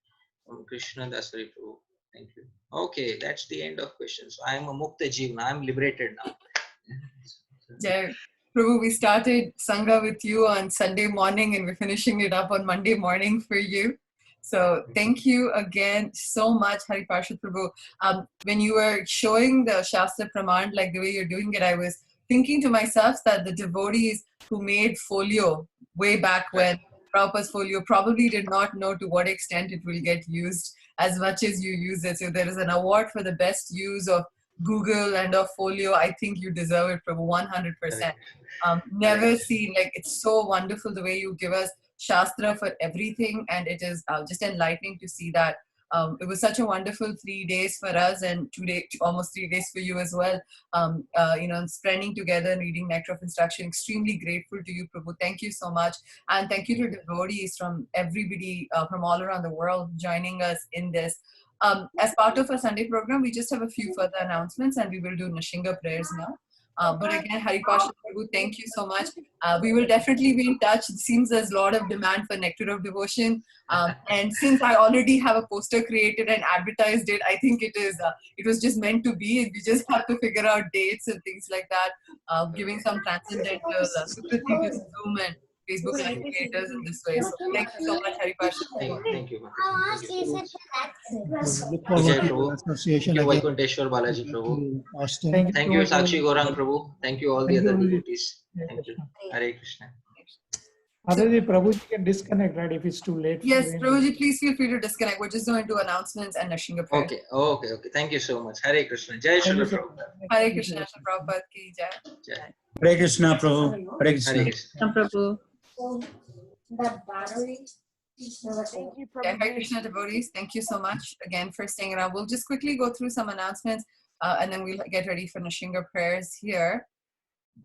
[SPEAKER 1] From Krishna Dasari Prabhu, thank you. Okay, that's the end of questions. So I am a Mukta Jeevna. I am liberated now.
[SPEAKER 2] Jai. Prabhu, we started Sangha with you on Sunday morning and we're finishing it up on Monday morning for you. So thank you again so much, Hari Parshad Prabhu. When you were showing the Shastra Praman, like the way you're doing it, I was thinking to myself that the devotees who made folio way back when, Prabhupada's folio, probably did not know to what extent it will get used as much as you use it. So there is an award for the best use of Google and of folio. I think you deserve it, Prabhu, 100%. Never seen, like, it's so wonderful the way you give us Shastra for everything, and it is just enlightening to see that. It was such a wonderful 3 days for us, and 2 days, almost 3 days for you as well. Spending together and reading Nectar of Instruction. Extremely grateful to you, Prabhu. Thank you so much, and thank you to devotees from everybody from all around the world joining us in this. As part of our Sunday program, we just have a few further announcements, and we will do Nishinga prayers now. But again, Hari Parshad Prabhu, thank you so much. We will definitely be in touch. It seems there's a lot of demand for Nectar of Devotion. And since I already have a poster created and advertised it, I think it was just meant to be. We just have to figure out dates and things like that, giving some transcendental security to Zoom and Facebook Live creators in this way. So thank you so much, Hari Parshad.
[SPEAKER 1] Thank you.
[SPEAKER 6] Look forward to the association
[SPEAKER 1] Thank you,
[SPEAKER 6] again.
[SPEAKER 1] Vaikunteshwar Balaji Prabhu.
[SPEAKER 6] To Austin.
[SPEAKER 1] Thank you, Sakshi Gorang Prabhu. Thank you, all the
[SPEAKER 6] Thank you,
[SPEAKER 1] other
[SPEAKER 6] Prabhuji.
[SPEAKER 1] devotees. Thank you. Hare Krishna.
[SPEAKER 6] Otherwise, Prabhuji can disconnect, right, if it's too late.
[SPEAKER 2] Yes, Prabhuji, please feel free to disconnect. We're just going to do announcements and Nishinga prayer.
[SPEAKER 1] Okay. Thank you so much. Hare Krishna. Jai Shri Prabhupada.
[SPEAKER 2] Hare Krishna, Prabhupada ki jai.
[SPEAKER 1] Jai.
[SPEAKER 7] Hare Krishna, Prabhu. Hare Krishna.
[SPEAKER 1] Hare Krishna.
[SPEAKER 8] Prabhu.
[SPEAKER 2] Hare Krishna devotees, thank you so much again for staying around. We'll just quickly go through some announcements and then we'll get ready for Nishinga prayers here.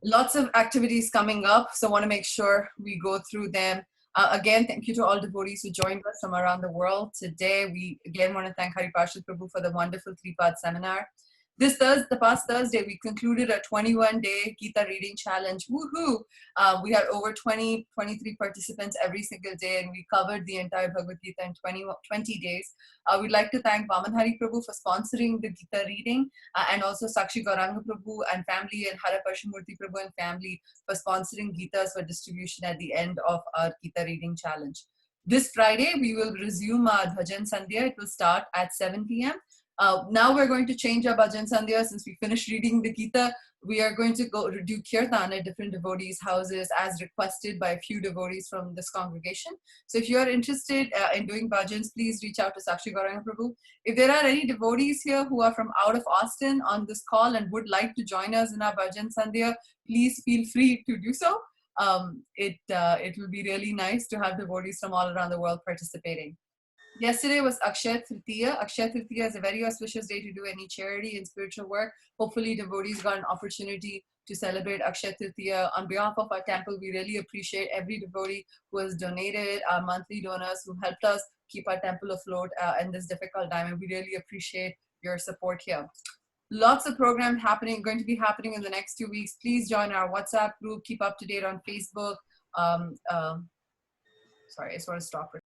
[SPEAKER 2] Lots of activities coming up, so I want to make sure we go through them. Again, thank you to all devotees who joined us from around the world today. We again want to thank Hari Parshad Prabhu for the wonderful three-part seminar. The past Thursday, we concluded a 21-day Gita reading challenge. Woohoo! We had over 23 participants every single day, and we covered the entire Bhagavad Gita in 20 days. We'd like to thank Vaman Hari Prabhu for sponsoring the Gita reading, and also Sakshi Gauranga Prabhu and family, and Hara Parshamurthy Prabhu and family for sponsoring Gitas for distribution at the end of our Gita reading challenge. This Friday, we will resume our Bhajan Sandhya. It will start at 7 p.m. Now we're going to change our Bhajan Sandhya. Since we finished reading the Gita, we are going to go do Kirtan at different devotees' houses as requested by a few devotees from this congregation. So if you are interested in doing bhajans, please reach out to Sakshi Gauranga Prabhu. If there are any devotees here who are from out of Austin on this call and would like to join us in our Bhajan Sandhya, please feel free to do so. It will be really nice to have devotees from all around the world participating. Yesterday was Akshaya Tritiya. Akshaya Tritiya is a very auspicious day to do any charity and spiritual work. Hopefully devotees got an opportunity to celebrate Akshaya Tritiya. On behalf of our temple, we really appreciate every devotee who has donated, our monthly donors who helped us keep our temple afloat in this difficult time, and we really appreciate your support here. Lots of programs going to be happening in the next 2 weeks. Please join our WhatsApp group, keep up to date on Facebook. Sorry, I just want to stop